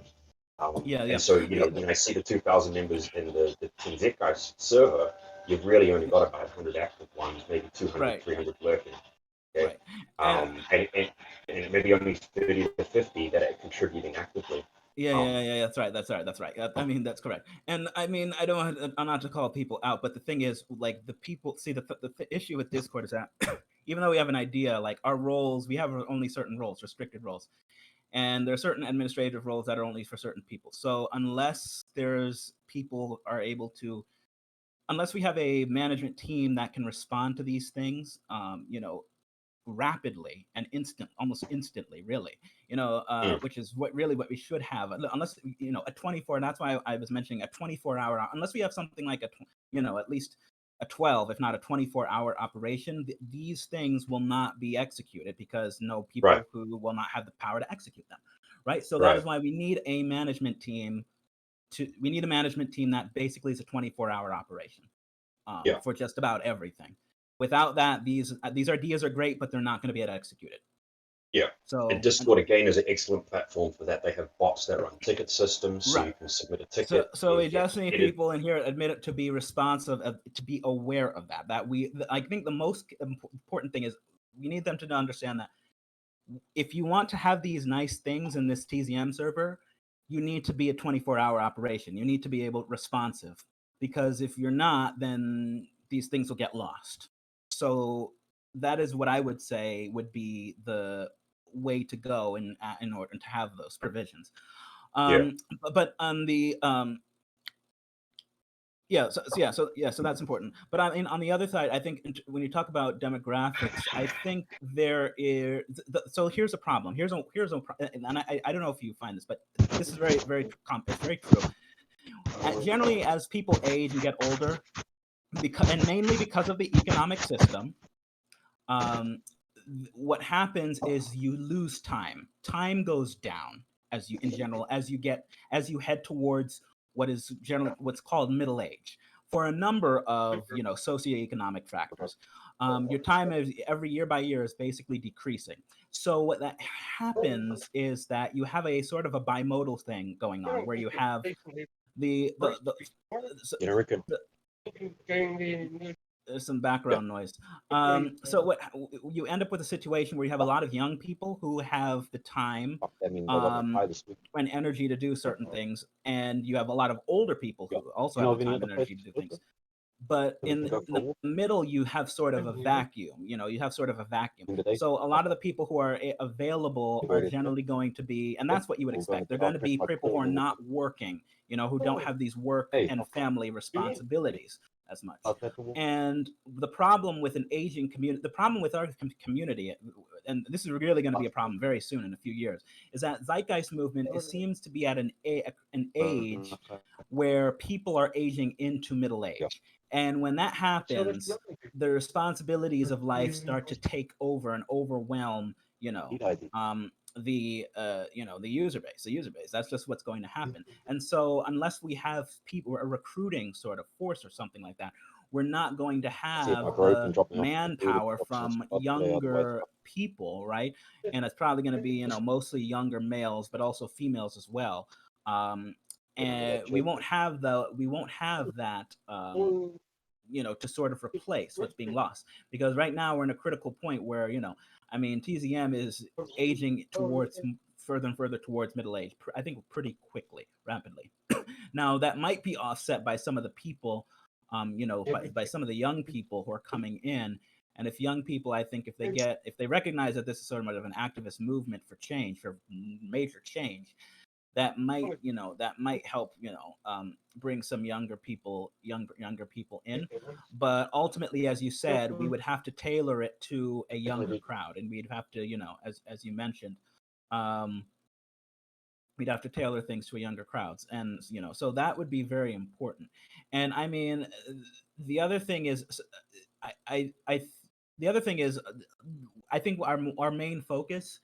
Yeah, yeah. And so, when I see the 2,000 members in the Team Z guys server, you've really only got about 100 active ones, maybe 200, Right. 300 lurking. Okay? Right. And And maybe only 30 to 50 that are contributing actively. yeah. That's right. I mean, that's correct. And I mean, I'm not to call people out, but the thing is, like, the people see the issue with Discord is that even though we have an idea, like our roles, we have only certain roles, restricted roles, and there are certain administrative roles that are only for certain people. So unless unless we have a management team that can respond to these things, rapidly and almost instantly, really, which is what we should have. Unless, a 24, and that's why I was mentioning a 24-hour, unless we have something like at least a 12, if not a 24-hour operation, these things will not be executed because people Right. who will not have the power to execute them, right? So that Right. is why we need a management team that basically is a 24-hour operation, Yeah. for just about everything. Without that, these ideas are great, but they're not going to be executed. Yeah. And Discord, again, is an excellent platform for that. They have bots that run ticket systems, so Right. you can submit a ticket. So we you just get need edited. people in here admit it, to be responsive, to be aware of that. I think the most important thing is we need them to understand that if you want to have these nice things in this TZM server, you need to be a 24-hour operation. You need to be responsive, because if you're not, then these things will get lost. So that is what I would say would be the way to go in order to have those provisions. But on the so that's important. But I mean, on the other side, I think when you talk about demographics, I think there is. So here's a problem. And I don't know if you find this, but this is it's very true. Generally, as people age and get older, and mainly because of the economic system, what happens is you lose time. Time goes down as you head towards what's called middle age, for a number of socioeconomic factors. Your time is every year by year is basically decreasing. So what that happens is that you have a sort of a bimodal thing going on, where you have the there's some background noise. So what you end up with a situation where you have a lot of young people who have the time and energy to do certain things, and you have a lot of older people who also have the time and energy to do things. But in the middle, you have sort of a vacuum. So a lot of the people who are available are generally going to be, and that's what you would expect. They're going to be people who are not working, who don't have these work and family responsibilities as much. And the problem with an aging community, the problem with our community, and this is really going to be a problem very soon in a few years, is that zeitgeist movement seems to be at an age where people are aging into middle age. And when that happens, the responsibilities of life start to take over and overwhelm, the user base. That's just what's going to happen. And so unless we have people, a recruiting sort of force or something like that, we're not going to have the manpower from younger people, right? And it's probably going to be, mostly younger males, but also females as well. And we won't have that to sort of replace what's being lost, because right now we're in a critical point where I mean, TZM is aging towards further and further towards middle age, I think pretty rapidly. Now that might be offset by some of the people, by some of the young people who are coming in. And if young people, I think if they recognize that this is sort of an activist movement for change, for major change, that might help, bring some younger people in. But ultimately, as you said, we would have to tailor it to a younger crowd, and we'd have to, as you mentioned, we'd have to tailor things to younger crowds, and so that would be very important. And I mean, the other thing is, I the other thing is, I think our main focus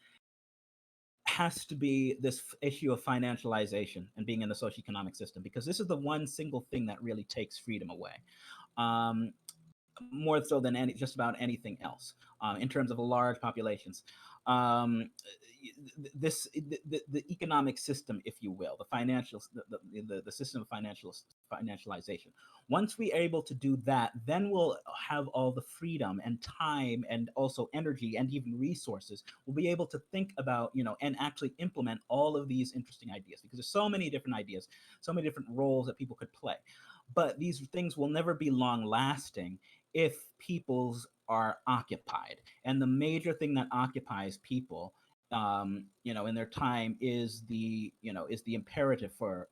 has to be this issue of financialization and being in the socioeconomic system, because this is the one single thing that really takes freedom away. Um, More so than just about anything else, in terms of large populations. Um, the economic system, if you will, the financial the system of financialization. Once we are able to do that, then we'll have all the freedom and time and also energy and even resources. We'll be able to think about, and actually implement all of these interesting ideas, because there's so many different ideas, so many different roles that people could play. But these things will never be long lasting if peoples are occupied. And the major thing that occupies people, in their time is the imperative for,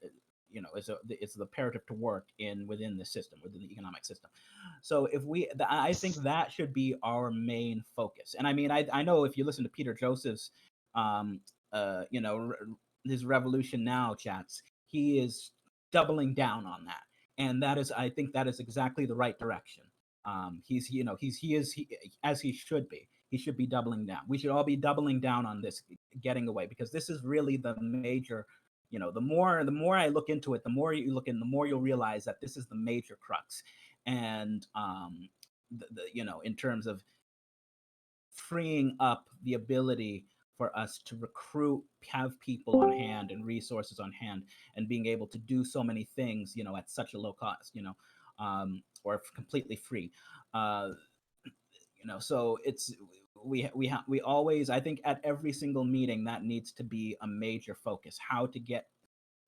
it's the imperative to work within the system, within the economic system. So I think that should be our main focus. And I mean, I know if you listen to Peter Joseph's, um, his Revolution Now chats, he is doubling down on that, and I think that is exactly the right direction. As he should be. He should be doubling down. We should all be doubling down on this, getting away, because this is really the major. The more I look into it, the more you look in, the more you'll realize that this is the major crux. And in terms of freeing up the ability for us to recruit, have people on hand and resources on hand, and being able to do so many things, at such a low cost, or completely free. Uh, so it's we always, I think, at every single meeting, that needs to be a major focus: how to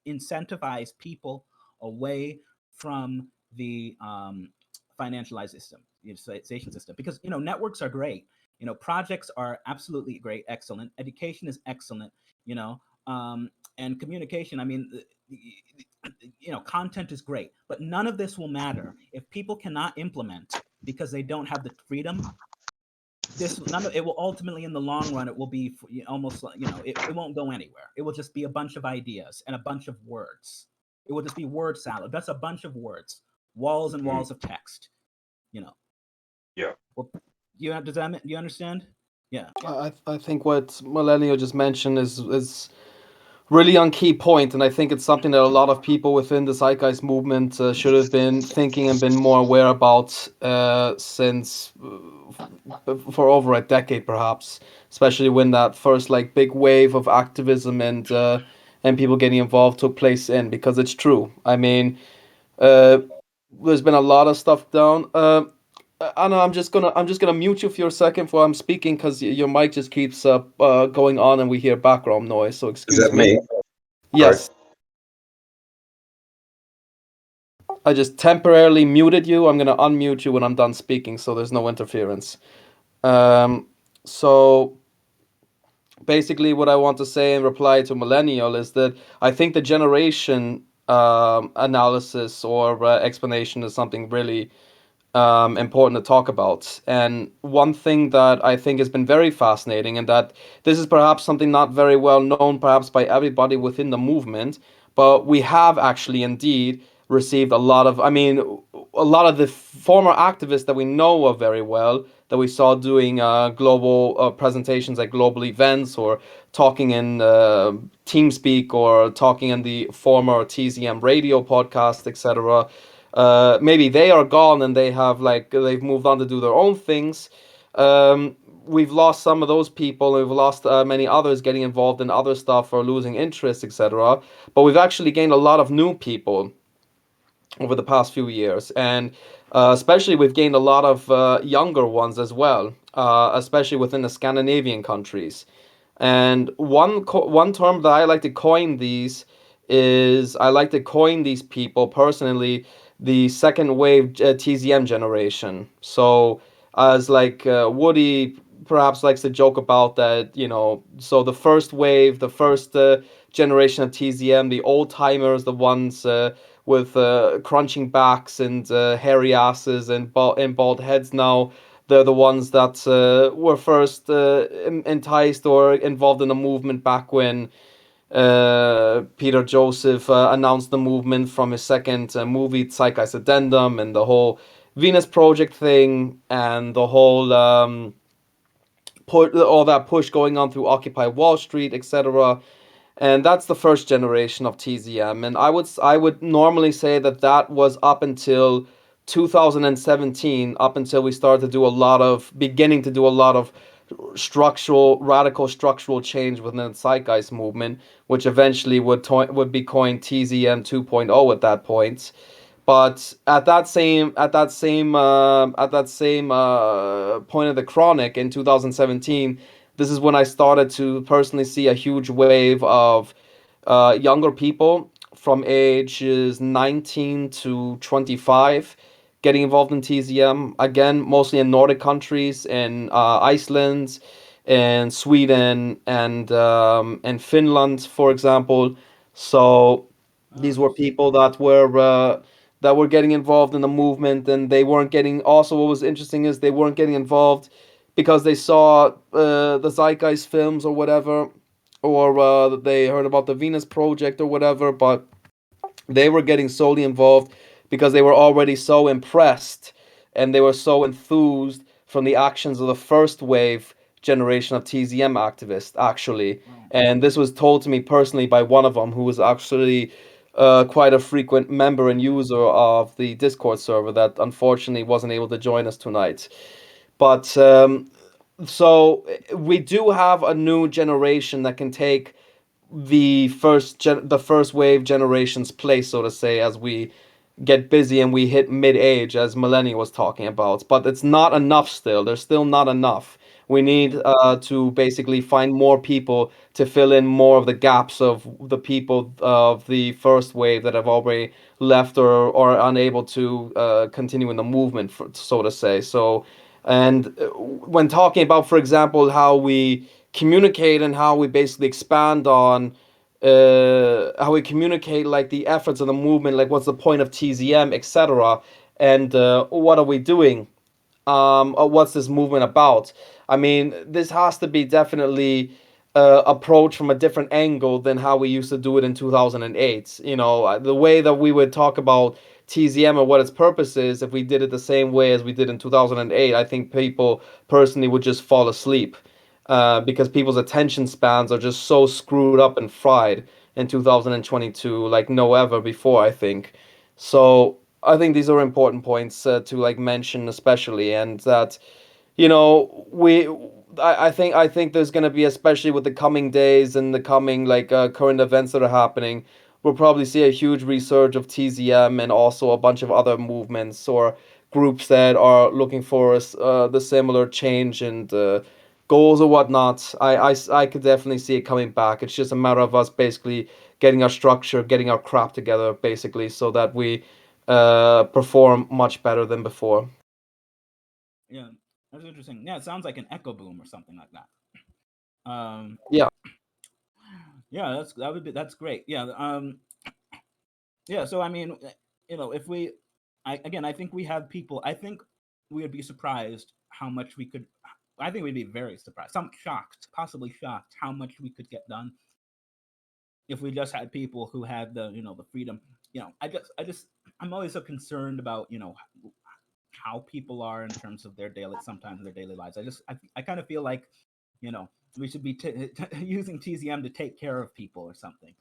incentivize people away from the financialization system, because networks are great, projects are absolutely great, excellent, education is excellent, and communication, I mean, content is great, but none of this will matter if people cannot implement, because they don't have the freedom. It will ultimately, in the long run, it will be almost like, it won't go anywhere. It will just be a bunch of ideas and a bunch of words. It will just be word salad. That's a bunch of words, walls and walls of text. Yeah. Well, do you understand? Yeah. I think what Millennial just mentioned is really on key point, and I think it's something that a lot of people within the Zeitgeist movement should have been thinking and been more aware about since for over a decade, perhaps, especially when that first like big wave of activism and people getting involved took place because it's true. I mean, there's been a lot of stuff down. Anna, I'm just gonna mute you for a second while I'm speaking because your mic just keeps going on and we hear background noise. So Is excuse that me. me? Yes, I just temporarily muted you. I'm gonna unmute you when I'm done speaking, so there's no interference. So basically, what I want to say in reply to Millennial is that I think the generation analysis or explanation is something really important to talk about. And one thing that I think has been very fascinating, and that this is perhaps something not very well known, perhaps by everybody within the movement, but we have actually indeed received a lot of the former activists that we know of very well, that we saw doing global presentations at global events, or talking in TeamSpeak, or talking in the former TZM radio podcast, etc. Maybe they are gone and they've moved on to do their own things. We've lost some of those people, and we've lost many others getting involved in other stuff or losing interest, etc. But we've actually gained a lot of new people over the past few years, and especially we've gained a lot of younger ones as well, especially within the Scandinavian countries. And one term that I like to coin these people personally, the second wave TZM generation. So as Woody perhaps likes to joke about that, so the first wave, the first generation of TZM, the old timers, the ones with crunching backs and hairy asses and bald heads now. They're the ones that were first enticed or involved in a movement back when Peter Joseph announced the movement from his second movie, Zeitgeist Addendum, and the whole Venus Project thing, and the whole all that push going on through Occupy Wall Street, etc. And that's the first generation of TZM. And I would normally say that that was up until 2017, up until we started to do a lot of beginning to do a lot of radical structural change within the Zeitgeist movement, which eventually would be coined TZM 2.0 at that point. But at that same point of the chronic in 2017, this is when I started to personally see a huge wave of younger people from ages 19 to 25 getting involved in TZM. Again, mostly in Nordic countries, in Iceland, and Sweden, and Finland, for example. So these were people that were getting involved in the movement, and they weren't getting. Also, what was interesting is they weren't getting involved because they saw the Zeitgeist films or whatever, or they heard about the Venus Project or whatever, but they were getting solely involved because they were already so impressed and they were so enthused from the actions of the first wave generation of TZM activists, actually. And this was told to me personally by one of them, who was actually quite a frequent member and user of the Discord server that unfortunately wasn't able to join us tonight. But so we do have a new generation that can take the first wave generation's place, so to say, as we get busy and we hit mid-age, as Millennia was talking about. But it's not enough still. There's still not enough. We need to basically find more people to fill in more of the gaps of the people of the first wave that have already left or are unable to continue in the movement, so to say. So, and when talking about, for example, how we communicate and how we basically expand on how we communicate like the efforts of the movement, like what's the point of TZM, etc., and what are we doing? What's this movement about? I mean, this has to be definitely approached from a different angle than how we used to do it in 2008. You know, the way that we would talk about TZM or what its purpose is, if we did it the same way as we did in 2008, I think people personally would just fall asleep because people's attention spans are just so screwed up and fried in 2022 like no ever before, I think. So I think these are important points to like mention, especially, and that you know I think there's going to be, especially with the coming days and the coming like current events that are happening, we'll probably see a huge resurge of TZM and also a bunch of other movements or groups that are looking for the similar change and goals or whatnot. I could definitely see it coming back. It's just a matter of us basically getting our structure, getting our crap together, basically, so that we perform much better than before. Yeah, that's interesting. Yeah, it sounds like an echo boom or something like that. Yeah. Yeah, that's great. Yeah, yeah. So I mean, if we, I think we have people. I think we would be surprised how much we could. I think we'd be very surprised, some shocked, possibly shocked, how much we could get done if we just had people who had the freedom. I'm always so concerned about how people are in terms of sometimes their daily lives. I kind of feel like we should be using TZM to take care of people or something.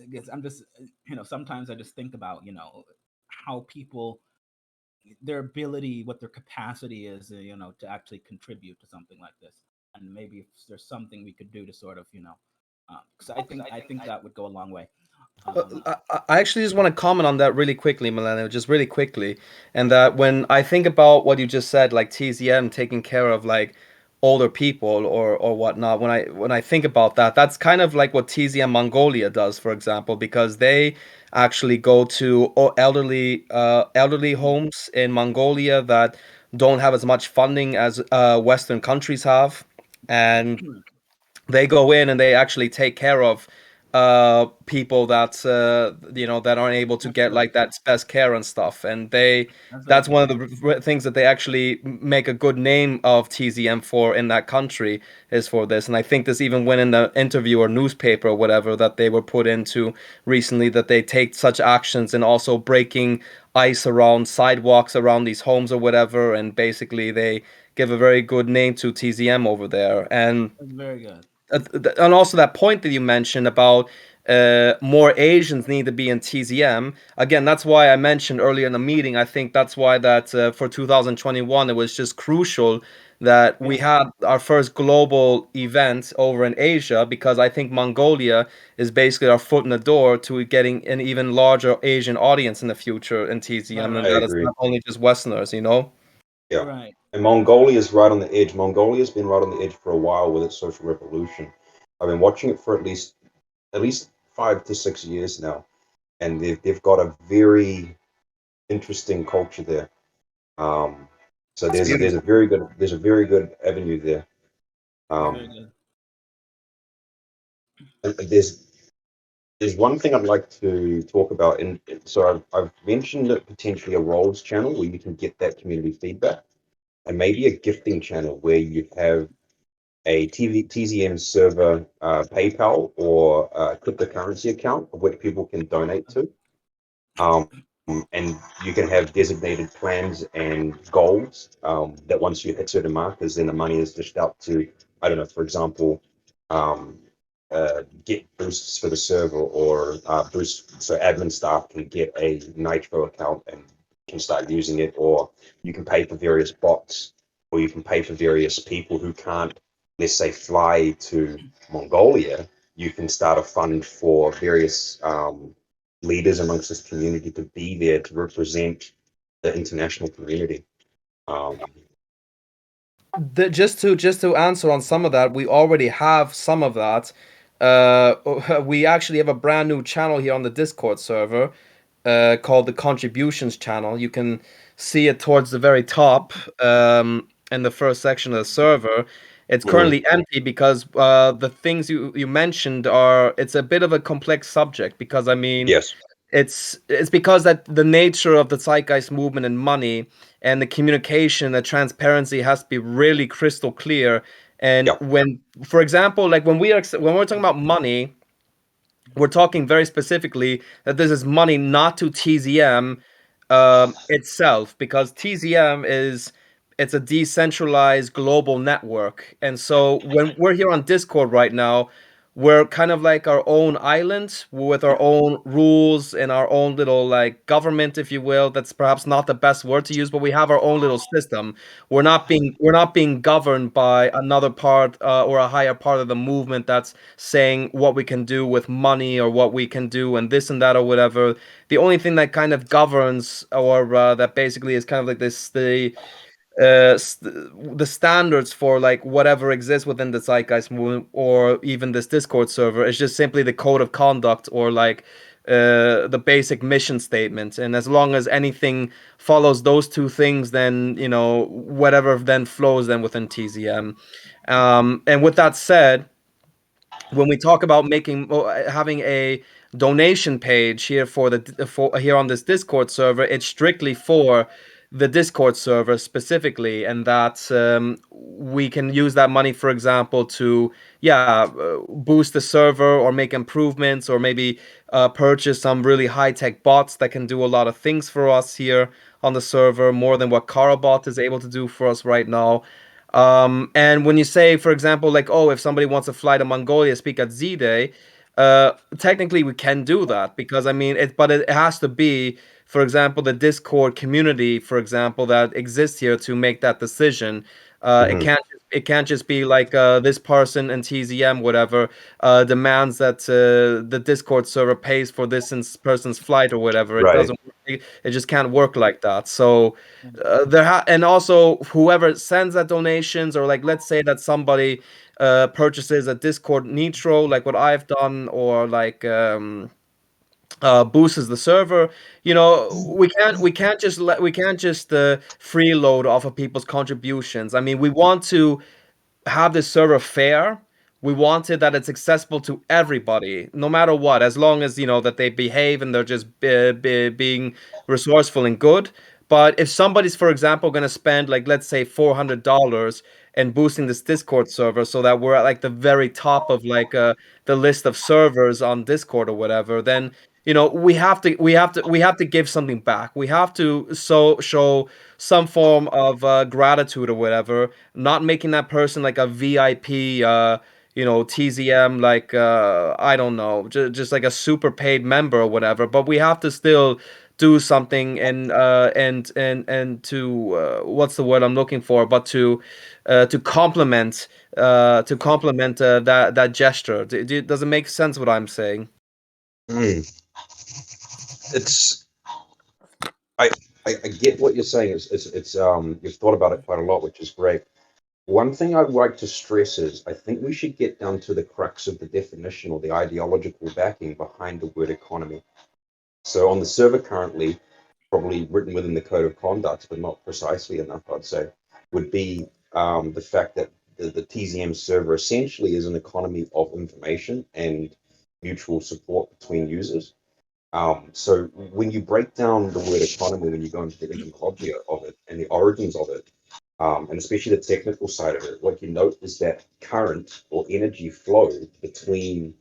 Because I'm just sometimes I just think about how people, their ability, what their capacity is, to actually contribute to something like this, and maybe if there's something we could do to sort of because I think that would go a long way. I actually just want to comment on that really quickly, Milena, just really quickly. And that when I think about what you just said, like TZM taking care of like older people or whatnot, when I think about that, that's kind of like what TZM Mongolia does, for example, because they actually go to elderly homes in Mongolia that don't have as much funding as Western countries have, and they go in and they actually take care of people that that aren't able to get like that best care and stuff, and that's one of the things that they actually make a good name of TZM for in that country is for this. And I think this even went in the interview or newspaper or whatever that they were put into recently, that they take such actions and also breaking ice around sidewalks around these homes or whatever, and basically they give a very good name to TZM over there. And That's very good. and also that point that you mentioned about more Asians need to be in TZM. Again, that's why I mentioned earlier in the meeting. I think that's why that for 2021 it was just crucial that we had our first global event over in Asia, because I think Mongolia is basically our foot in the door to getting an even larger Asian audience in the future in TZM, and I that is agree. not only just Westerners, you know. Yeah. Right. And Mongolia's right on the edge. Mongolia's been right on the edge for a while with its social revolution. I've been watching it for at least 5 to 6 years now, and they've got a very interesting culture there. Um, so It's there's beautiful. a very good avenue there. Very Um, good. and there's one thing I'd like to talk about, and so I've mentioned that potentially a roles channel where you can get that community feedback, and maybe a gifting channel where you have a TZM server, PayPal or cryptocurrency account of which people can donate to. Um, and you can have designated plans and goals that once you hit certain markers, then the money is dished out to, I don't know, for example, um, get boosts for the server, or boost so admin staff can get a Nitro account and can start using it, or you can pay for various bots, or you can pay for various people who can't, let's say, fly to Mongolia. You can start a fund for various leaders amongst this community to be there to represent the international community. Um, Just to answer on some of that, we already have some of that. We actually have a brand new channel here on the Discord server called the Contributions channel. You can see it towards the very top in the first section of the server. It's mhm. currently empty because the things you mentioned are, it's a bit of a complex subject, because I mean Yes. it's because that the nature of the zeitgeist movement and money and the communication, the transparency has to be really crystal clear. And Yeah. when, for example, like when we're talking about money, we're talking very specifically that this is money not to TZM itself, because TZM is, it's a decentralized global network. And so when we're here on Discord right now, we're kind of like our own island with our own rules and our own little like government, if you will. That's perhaps not the best word to use, but we have our own little system. We're not being governed by another part or a higher part of the movement that's saying what we can do with money or what we can do and this and that or whatever. The only thing that kind of governs, or that basically is kind of like this, the standards for like whatever exists within the zeitgeist movement or even this Discord server is just simply the code of conduct, or like the basic mission statement. And as long as anything follows those two things, then whatever then flows then within TZM. And with that said, when we talk about having a donation page here for here on this Discord server, it's strictly for the Discord server specifically, and that we can use that money, for example, to boost the server or make improvements, or maybe purchase some really high tech bots that can do a lot of things for us here on the server, more than what Carabot is able to do for us right now. And when you say, for example, like, oh, if somebody wants to fly to Mongolia, speak at Z Day, technically we can do that, because I mean, but it has to be, for example, the Discord community, for example, that exists here to make that decision. It Mhm. can't just be like this person in TZM whatever demands that the Discord server pays for this person's flight or whatever. It Right. doesn't. It just can't work like that. So and also whoever sends that donations, or like let's say that somebody purchases a Discord Nitro like what I've done, or like boosts the server. We can't just freeload off of people's contributions. I mean, we want to have this server fair, We wanted that it's accessible to everybody, no matter what, as long as, that they behave and they're just being resourceful and good. But if somebody's, for example, going to spend, like, let's say $400 and boosting this Discord server so that we're at like the very top of like the list of servers on Discord or whatever, then we have to give something back. We have to show some form of gratitude or whatever, not making that person like a VIP TZM, like I don't know, just like a super paid member or whatever. But we have to still do something and to what's the word I'm looking for? But to complement that gesture. Does it make sense what I'm saying? Mm. It's I, I get what you're saying. It's you've thought about it quite a lot, which is great. One thing I'd like to stress is I think we should get down to the crux of the definition or the ideological backing behind the word economy. So on the server currently, probably written within the code of conduct, but not precisely enough, I'd say, would be the fact that the TZM server essentially is an economy of information and mutual support between users. So when you break down the word economy, when you go into the etymology of it and the origins of it, and especially the technical side of it, what you note is that current or energy flow between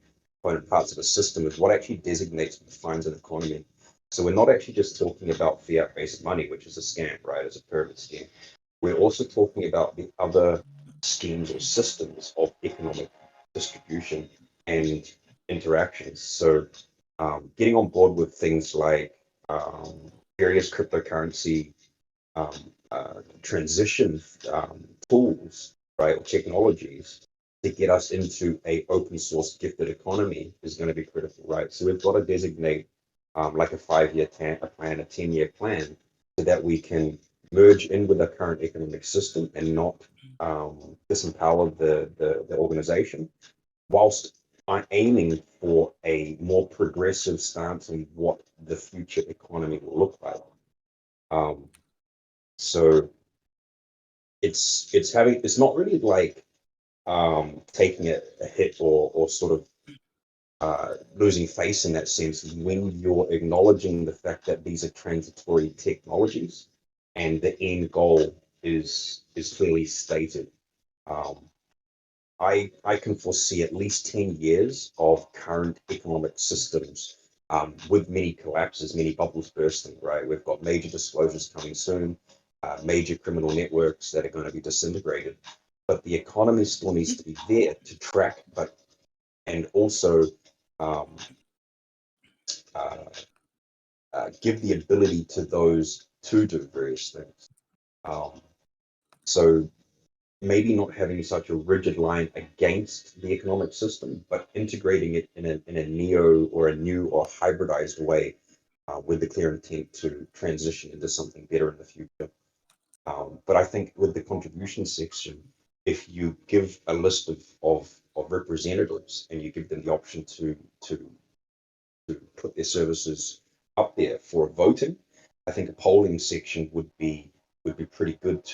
component parts of a system is what actually designates and defines an economy. So we're not actually just talking about fiat-based money, which is a scam, right? It's a pyramid scheme. We're also talking about the other schemes or systems of economic distribution and interactions. So getting on board with things like various cryptocurrency transition tools, right, or technologies to get us into a open source gifted economy is going to be critical, right? So we've got to designate like a 5-year plan, a 10-year plan, so that we can merge in with our current economic system and not disempower the organization, whilst I'm aiming for a more progressive stance on what the future economy will look like. So it's not really like taking a hit or sort of losing face in that sense when you're acknowledging the fact that these are transitory technologies and the end goal is clearly stated. Um, I can foresee at least 10 years of current economic systems with many collapses, many bubbles bursting, right? We've got major disclosures coming soon, major criminal networks that are going to be disintegrated. But the economy still needs to be there to track, and also um, uh, give the ability to those to do various things. Um, so maybe not having such a rigid line against the economic system, but integrating it in a neo or a new or hybridized way with the clear intent to transition into something better in the future. But I think with the contribution section, if you give a list of representatives and you give them the option to put their services up there for voting, I think a polling section would be pretty good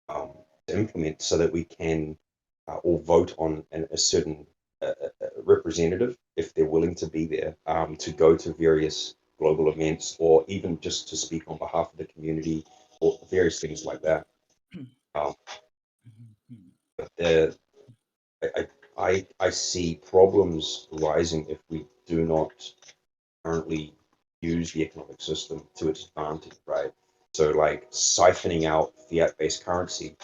um, to implement so that we can all vote on a certain representative if they're willing to be there to go to various global events or even just to speak on behalf of the community or various things like that. Um, but I see problems rising if we do not currently use the economic system to its advantage, right? So like siphoning out fiat-based currency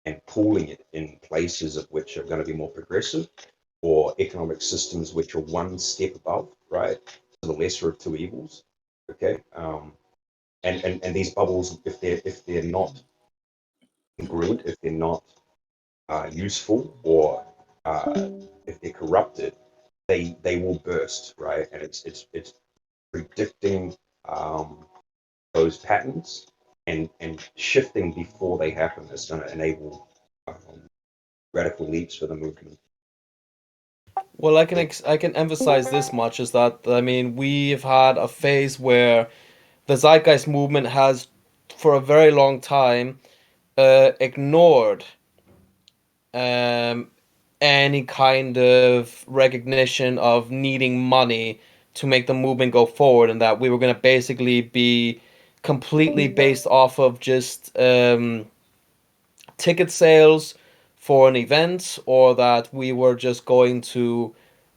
and pooling it in places of which are going to be more progressive or economic systems which are one step above, right? So the lesser of two evils. Okay. And these bubbles, if they're not congruent, if they're not useful, or if they're corrupted, they will burst, right? And it's predicting those patterns and shifting before they happen is going to enable radical leaps for the movement. Well, I can emphasize this much is that, I mean, we've had a phase where the zeitgeist movement has for a very long time ignored um, any kind of recognition of needing money to make the movement go forward, and that we were going to basically be completely based off of just ticket sales for an event, or that we were just going to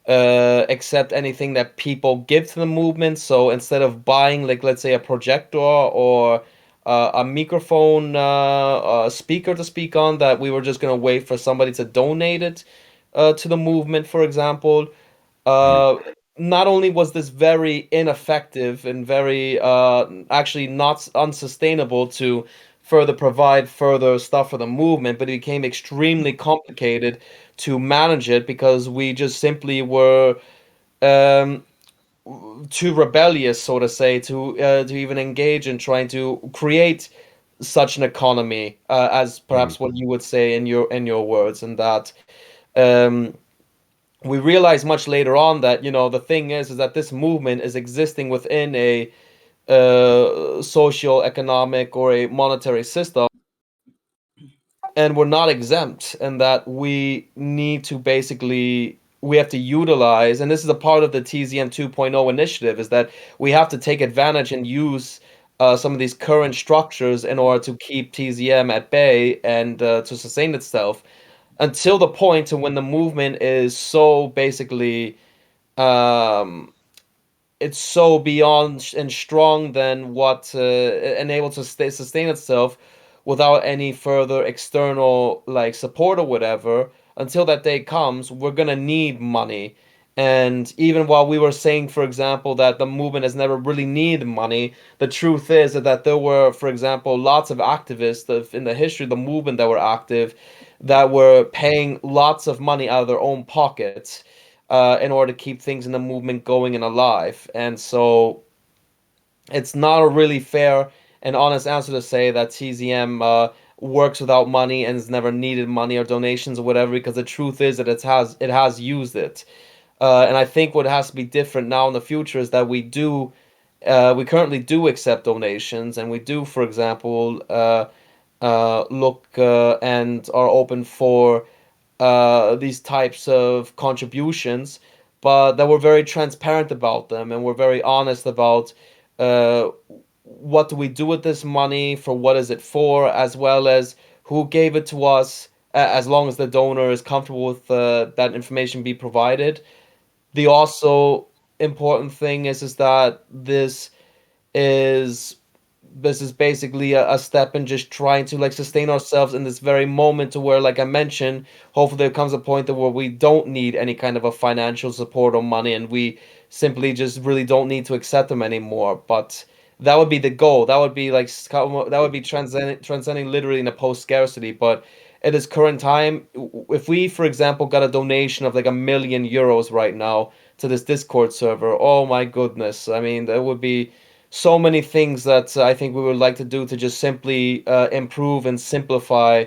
accept anything that people give to the movement. So instead of buying, like, let's say, a projector or a microphone, a speaker to speak on, that we were just going to wait for somebody to donate it to the movement, for example. Uh, Not only was this very ineffective and very actually not unsustainable to further provide further stuff for the movement, but it became extremely complicated to manage it because we just simply were um, too rebellious, so to say, to even engage in trying to create such an economy, as perhaps what you would say in your words, and that um, we realized much later on that, you know, the thing is that this movement is existing within a social economic or a monetary system, and we're not exempt, and that we need to basically, we have to utilize, and this is a part of the TZM 2.0 initiative, is that we have to take advantage and use some of these current structures in order to keep TZM at bay and to sustain itself until the point to when the movement is so basically um, it's so beyond and strong than what and able to sustain itself without any further external like support or whatever. Until that day comes, we're gonna need money. And even while we were saying, for example, that the movement has never really needed money, the truth is that there were, for example, lots of activists in the history of the movement that were active, that were paying lots of money out of their own pockets in order to keep things in the movement going and alive. And so it's not a really fair and honest answer to say that TZM works without money and has never needed money or donations or whatever, because the truth is that it has used it. And I think what has to be different now in the future is that we currently do accept donations, and we do, for example, look and are open for these types of contributions, but that we're very transparent about them, and we're very honest about uh, what do we do with this money, for what is it for, as well as who gave it to us, as long as the donor is comfortable with that information be provided. The also important thing is that is this is basically a step in just trying to like sustain ourselves in this very moment, to where, like I mentioned, hopefully there comes a point that where we don't need any kind of a financial support or money, and we simply just really don't need to accept them anymore. But that would be the goal. That would be like that would be transcending literally in a post scarcity. But at this current time, if we, for example, got a donation of like €1 million right now to this Discord server, oh my goodness, I mean, there would be so many things that I think we would like to do to just simply improve and simplify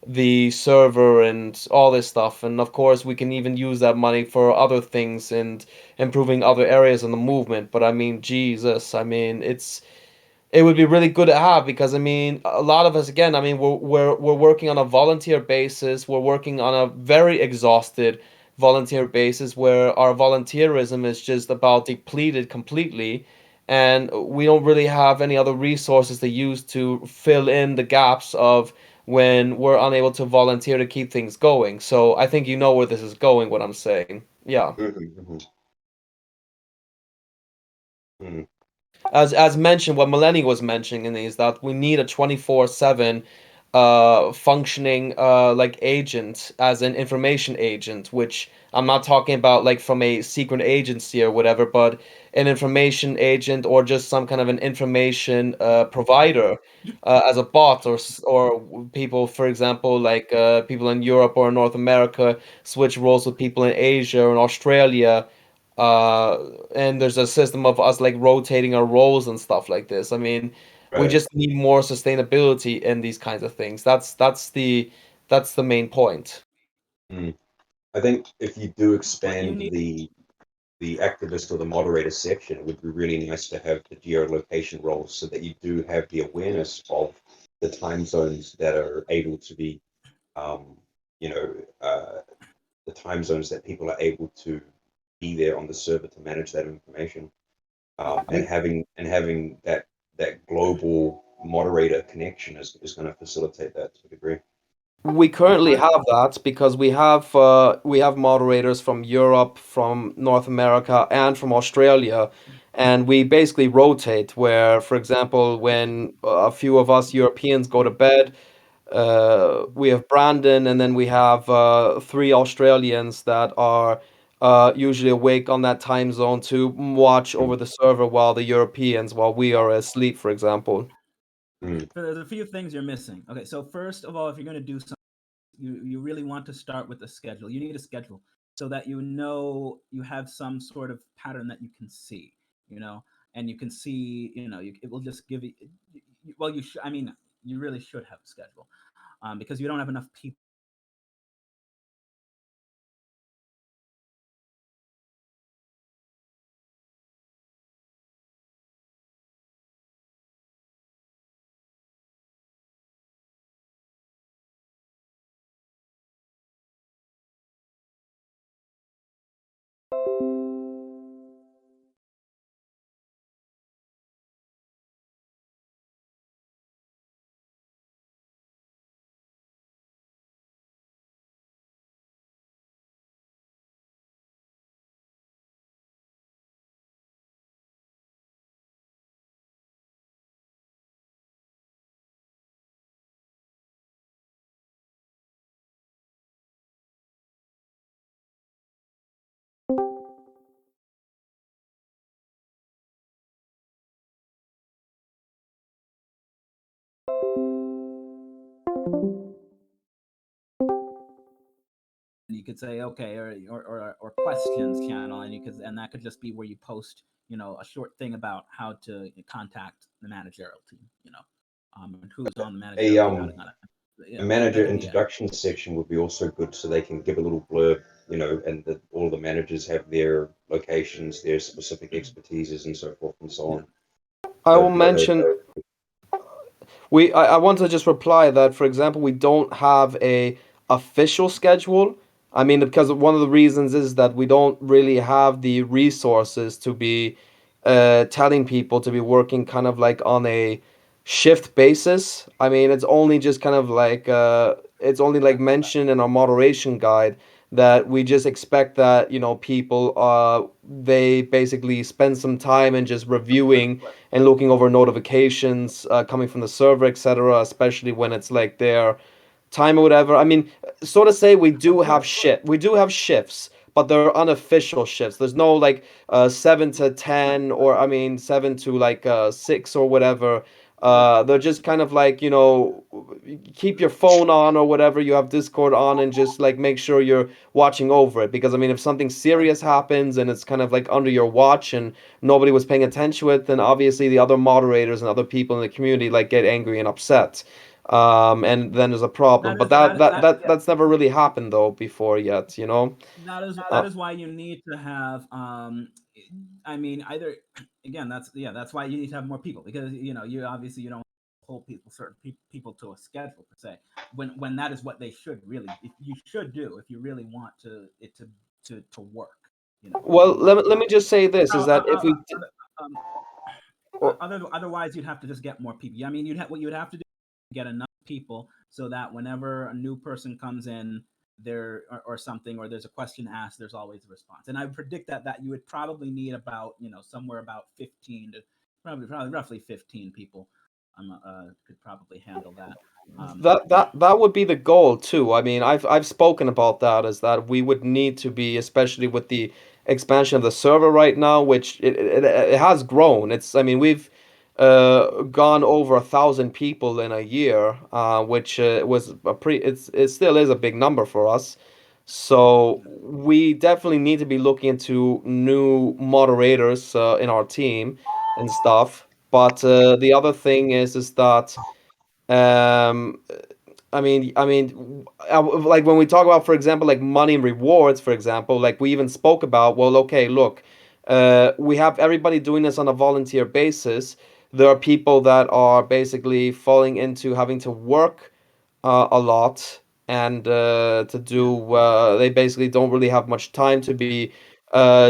the server and all this stuff. And of course, we can even use that money for other things and improving other areas in the movement. But I mean, Jesus, I mean, it would be really good to have, because I mean, a lot of us, again, I mean, we're working on a volunteer basis. We're working on a very exhausted volunteer basis, where our volunteerism is just about depleted completely, and we don't really have any other resources to use to fill in the gaps of when we're unable to volunteer to keep things going. So I think you know where this is going, what I'm saying. Yeah. As mentioned, what Melanie was mentioning is that we need a 24/7 functioning like agent, as an information agent, which I'm not talking about like from a secret agency or whatever, but an information agent, or just some kind of an information provider, as a bot, or people, for example, like people in Europe or North America switch roles with people in Asia or in Australia, uh and there's a system of us like rotating our roles and stuff like this. I mean, we Right. just need more sustainability in these kinds of things. That's the main point. Mm. I think if you do What you expand need. the activist or the moderator section, it would be really nice to have the geolocation roles, so that you do have the awareness of the time zones that are able to be, um, you know, the time zones that people are able to be there on the server to manage that information, and having that global moderator connection is going to facilitate that to a degree. We currently have that because we have moderators from Europe, from North America, and from Australia, and we basically rotate. Where, for example, when a few of us Europeans go to bed, we have Brandon, and then we have three Australians that are usually awake on that time zone to watch over the server while we are asleep, for example. Mm. So there's a few things you're missing. Okay, so first of all, if you're going to do something, you really want to start with a schedule. You need a schedule so that you know you have some sort of pattern that you can see, and you can see, it will just give you. Well, you should. I mean, you really should have a schedule, because you don't have enough people. You could say okay, or questions channel, and that could just be where you post, a short thing about how to contact the managerial team, and who's on the managerial team, how to contact. A manager That could be it. introduction section would be also good, so they can give a little blurb, and all the managers have their locations, their specific expertises, and so forth and so on. I will mention. I want to just reply that, for example, we don't have a official schedule. I mean, because one of the reasons is that we don't really have the resources to be telling people to be working kind of like on a shift basis. I mean, it's only just kind of like it's only like mentioned in our moderation guide that we just expect that people they basically spend some time and just reviewing and looking over notifications coming from the server, etc., especially when it's like their time or whatever. I mean, so to say, we do have shifts, but they're unofficial shifts. There's no like 7 to 10, or I mean 7 to 6 or whatever. They're just kind of like, keep your phone on or whatever, you have Discord on, and just like make sure you're watching over it, because I mean, if something serious happens and it's kind of like under your watch and nobody was paying attention to it, then obviously the other moderators and other people in the community like get angry and upset. And then there's a problem. But that's never really happened though before yet, That is why you need to have, I mean, either again, that's why you need to have more people, because you obviously you don't hold certain people to a schedule per se, when that is what they should really, if you should do, if you really want it to work. Well, let me just say this, is that if we otherwise you'd have to just get more people. I mean, what you'd have to do is get enough people so that whenever a new person comes in there, or something, or there's a question asked, there's always a response. And I would predict that you would probably need about, somewhere about 15 to probably roughly 15 people could probably handle that. That would be the goal too. I mean, I've spoken about that, is that we would need to be, especially with the expansion of the server right now, which it has grown. I mean, we've gone over 1,000 people in a year, which was it still is a big number for us. So we definitely need to be looking into new moderators in our team and stuff. But the other thing is that um, like when we talk about, for example, like money and rewards, for example, like we even spoke about, well, okay, look, we have everybody doing this on a volunteer basis. There are people that are basically falling into having to work a lot, and to do they basically don't really have much time to be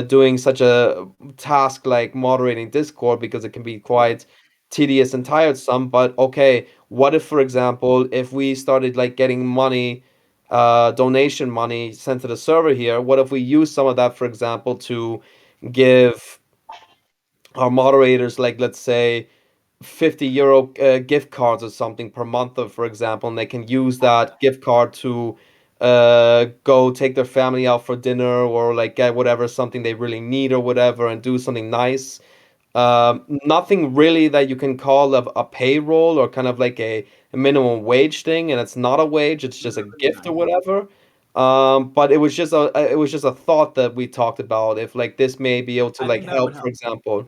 doing such a task like moderating Discord, because it can be quite tedious and tiresome. But okay, what if, for example, if we started like getting money, donation money sent to the server here, what if we use some of that, for example, to give our moderators, like, let's say, 50 euro gift cards or something per month, for example, and they can use that gift card to go take their family out for dinner, or like get whatever something they really need or whatever, and do something nice. Nothing really that you can call a payroll, or kind of like a minimum wage thing, and it's not a wage, it's just a gift or whatever. But it was just a thought that we talked about, if like this may be able to I like think that would help, for help. example.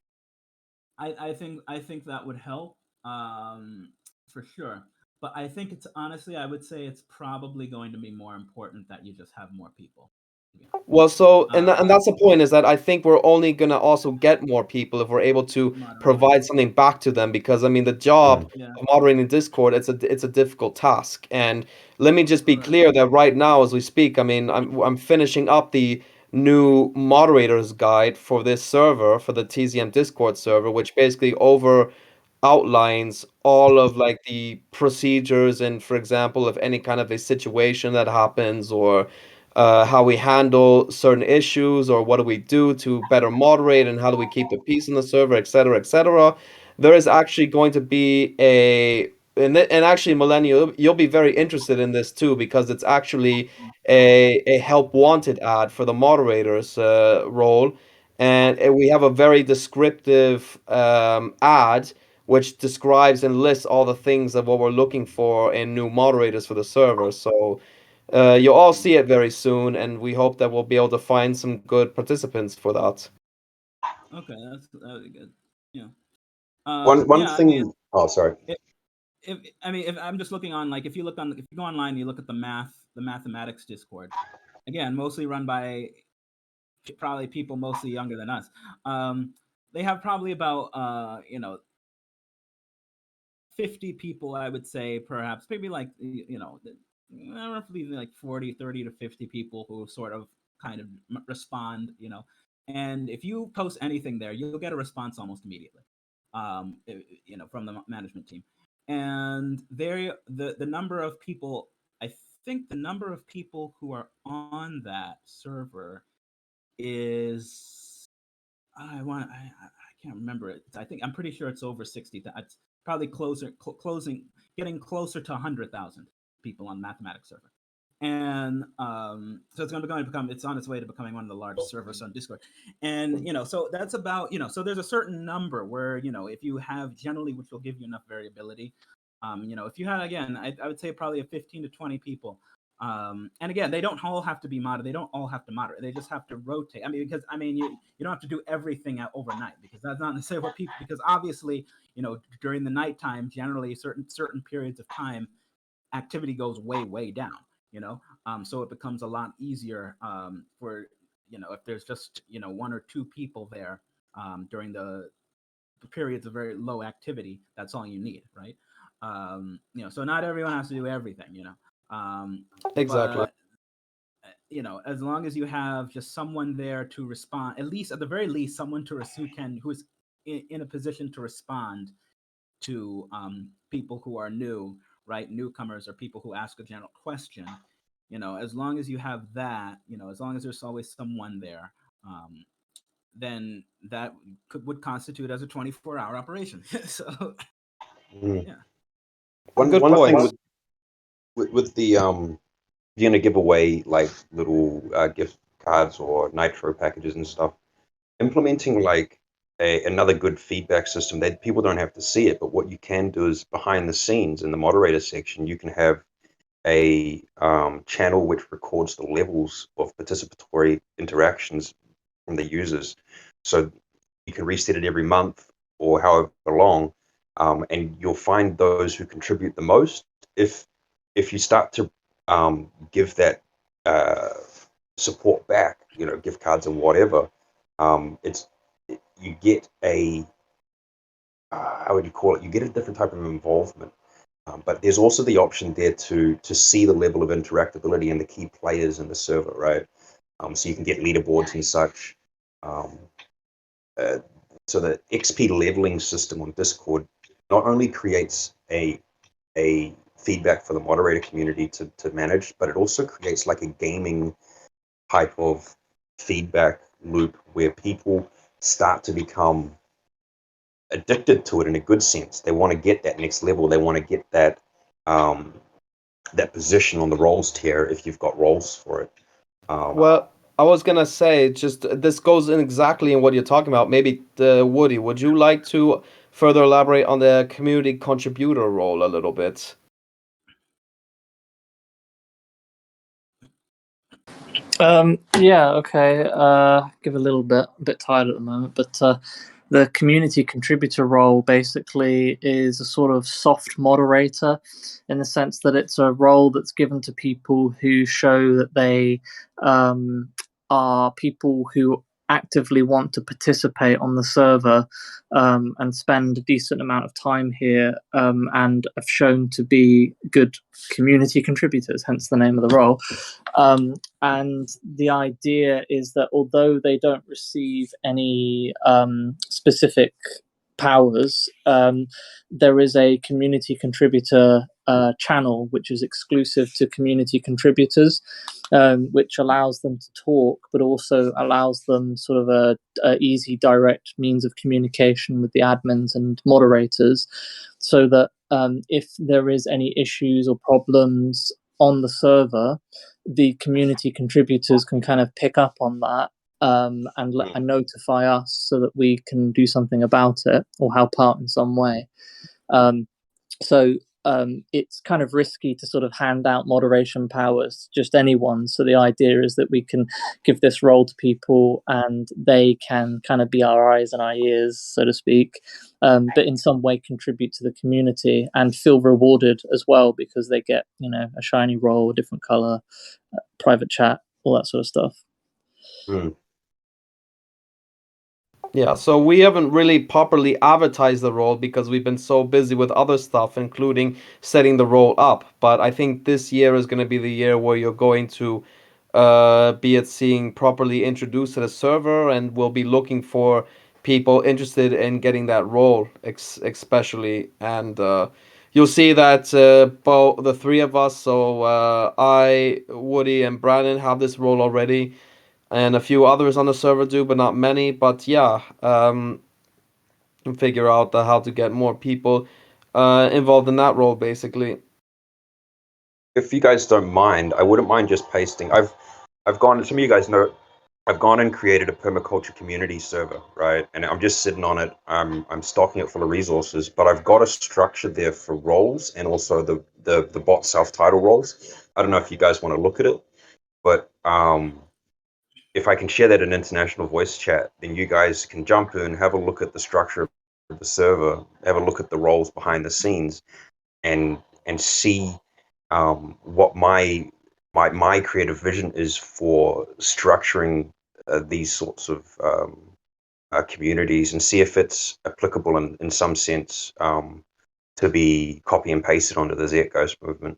I think that would help, for sure. But I think it's honestly, I would say it's probably going to be more important that you just have more people. To be honest. Well, so and Uh, that's the point, is that I think we're only gonna also get more people if we're able to Moderators. provide something back to them, because I mean the job Mm. Yeah. of moderating Discord, it's a difficult task. And let me just be Correct. clear that right now as we speak, I mean I'm finishing up the new moderators guide for this server, for the TZM Discord server, which basically over outlines all of like the procedures, and for example, if any kind of a situation that happens, or how we handle certain issues, or what do we do to better moderate, and how do we keep the peace in the server, etc., etc. There is actually going to be and actually, Millennial, you'll be very interested in this too, because it's actually a help wanted ad for the moderators role, and we have a very descriptive ad which describes and lists all the things of what we're looking for in new moderators for the server. So you'll all see it very soon, and we hope that we'll be able to find some good participants for that. Okay, that would be good. Yeah. One Yeah. I mean, thing. Oh, sorry. if I'm just looking on, like, if you go online, and you look at the mathematics Discord, again, mostly run by probably people mostly younger than us. They have probably about 50 people, I would say, perhaps maybe like roughly like 40, 30 to 50 people who sort of kind of respond, and if you post anything there, you'll get a response almost immediately, from the management team. And the number of people, I think the number of people who are on that server is, I can't remember it. I'm pretty sure it's over 60. It's probably getting closer to 100,000 people on the mathematics server. And so it's going to become, it's on its way to becoming one of the largest servers on Discord. And so that's about, so there's a certain number where, if you have generally, which will give you enough variability. If you had, again, I would say probably a 15 to 20 people. And again, they don't all have to be moderate. They don't all have to moderate. They just have to rotate. I mean, because you don't have to do everything overnight, because that's not necessarily what people. Because obviously, during the nighttime, generally certain periods of time, activity goes way down. So it becomes a lot easier for if there's just one or two people there during the periods of very low activity. That's all you need, right? So not everyone has to do everything. Exactly. But as long as you have just someone there to respond, at least at the very least, someone who is in a position to respond to people who are new, right? Newcomers, or people who ask a general question. As long as you have that, as long as there's always someone there, then that would constitute as a 24-hour operation. So Mm. yeah. Good One thing points. with the you're gonna give away like little gift cards or nitro packages and stuff. Implementing like another good feedback system that people don't have to see it, but what you can do is behind the scenes in the moderator section, you can have a channel which records the levels of participatory interactions from the users. So you can reset it every month or however long, and you'll find those who contribute the most. If you start to give that support back, gift cards and whatever, it's you get a how would you call it? You get a different type of involvement. But there's also the option there to see the level of interactability and the key players in the server, right? So you can get leaderboards and such. So the XP leveling system on Discord not only creates a feedback for the moderator community to manage, but it also creates like a gaming type of feedback loop where people start to become addicted to it in a good sense. They want to get that next level. They want to get that that position on the roles tier if you've got roles for it. Well, I was gonna say, just this goes in exactly in what you're talking about. Maybe Woody, would you like to further elaborate on the community contributor role a little bit? Yeah, okay. Give a little bit tired at the moment, but the community contributor role basically is a sort of soft moderator, in the sense that it's a role that's given to people who show that they are people who actively want to participate on the server, and spend a decent amount of time here, and have shown to be good community contributors, hence the name of the role. And the idea is that although they don't receive any specific powers, there is a community contributor channel which is exclusive to community contributors, which allows them to talk, but also allows them sort of a easy, direct means of communication with the admins and moderators, so that if there is any issues or problems on the server, the community contributors can kind of pick up on that, and notify us so that we can do something about it or help out in some way. So it's kind of risky to sort of hand out moderation powers to just anyone. So the idea is that we can give this role to people and they can kind of be our eyes and our ears, so to speak, but in some way contribute to the community and feel rewarded as well, because they get, a shiny role, a different color, private chat, all that sort of stuff. Yeah, so we haven't really properly advertised the role because we've been so busy with other stuff, including setting the role up. But I think this year is going to be the year where you're going to be at seeing properly introduced to the server, and we'll be looking for people interested in getting that role, especially. And you'll see that both the three of us, so I, Woody, and Brandon, have this role already. And a few others on the server do, but not many. But yeah, figure out how to get more people involved in that role, basically. If you guys don't mind, I wouldn't mind just pasting. I've gone. Some of you guys know I've gone and created a permaculture community server, right? And I'm just sitting on it. I'm stocking it full of resources, but I've got a structure there for roles and also the bot self-title roles. I don't know if you guys want to look at it, but if I can share that in international voice chat, then you guys can jump in, have a look at the structure of the server, have a look at the roles behind the scenes, and see what my creative vision is for structuring these sorts of communities, and see if it's applicable in some sense to be copy and pasted onto the Zeitgeist movement.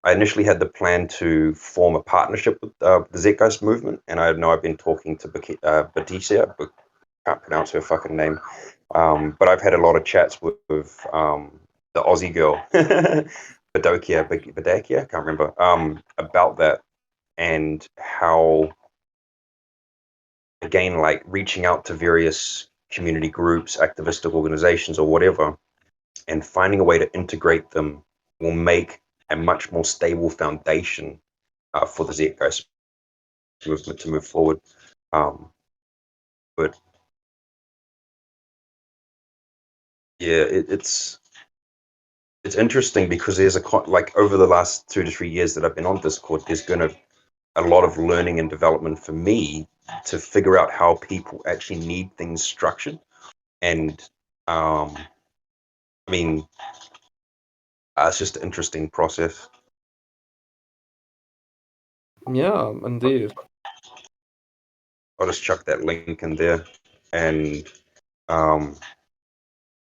I initially had the plan to form a partnership with the Zeitgeist movement, and I know I've been talking to Batisia, but can't pronounce her fucking name. But I've had a lot of chats with the Aussie girl, Badakia, I can't remember, about that, and how, again, like reaching out to various community groups, activistic organizations, or whatever, and finding a way to integrate them will make a much more stable foundation for the Zeitgeist movement to move forward. But yeah, it's interesting because there's like over the last 2 to 3 years that I've been on Discord, there's been a lot of learning and development for me to figure out how people actually need things structured. And I mean, it's just an interesting process. Yeah, indeed. I'll just chuck that link in there, and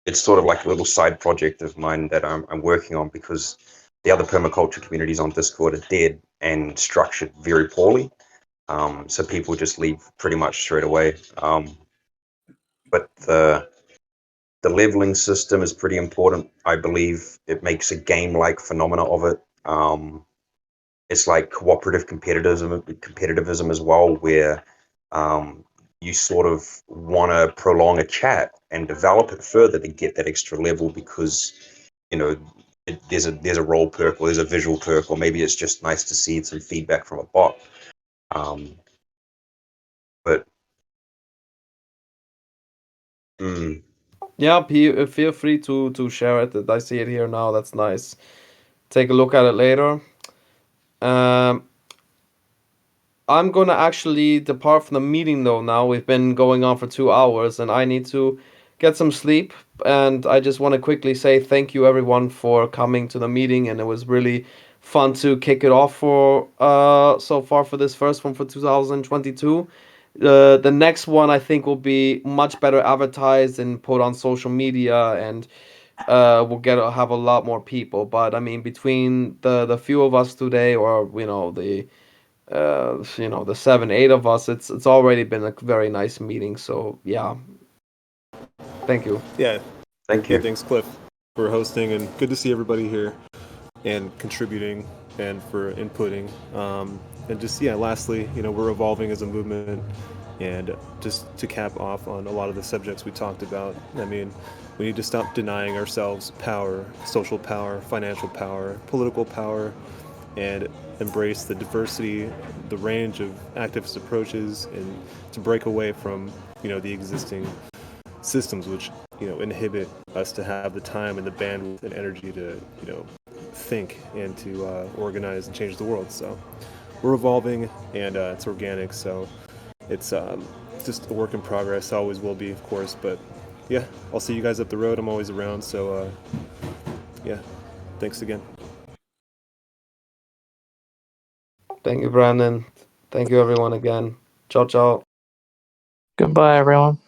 it's sort of like a little side project of mine that I'm working on, because the other permaculture communities on Discord are dead and structured very poorly. So people just leave pretty much straight away. But the leveling system is pretty important. I believe it makes a game-like phenomena of it. It's like cooperative competitivism as well, where you sort of want to prolong a chat and develop it further to get that extra level, because there's a role perk, or there's a visual perk, or maybe it's just nice to see some feedback from a bot. But Yeah, feel free to share it. I see it here now. That's nice. Take a look at it later. I'm gonna actually depart from the meeting though now. We've been going on for 2 hours and I need to get some sleep. And I just want to quickly say thank you everyone for coming to the meeting, and it was really fun to kick it off for so far for this first one for 2022. The next one I think will be much better advertised and put on social media, and we'll have a lot more people. But I mean, between the few of us today, or the 7, 8 of us, it's already been a very nice meeting. So yeah, thank you. Yeah. Thank you. Yeah, thanks, Cliff, for hosting, and good to see everybody here and contributing and for inputting. And just, lastly, we're evolving as a movement. And just to cap off on a lot of the subjects we talked about, I mean, we need to stop denying ourselves power, social power, financial power, political power, and embrace the diversity, the range of activist approaches, and to break away from, the existing systems which, inhibit us to have the time and the bandwidth and energy to, think and to organize and change the world. So we're evolving, and it's organic, so it's just a work in progress. Always will be, of course, but yeah, I'll see you guys up the road. I'm always around, so thanks again. Thank you, Brandon. Thank you, everyone, again. Ciao, ciao. Goodbye, everyone.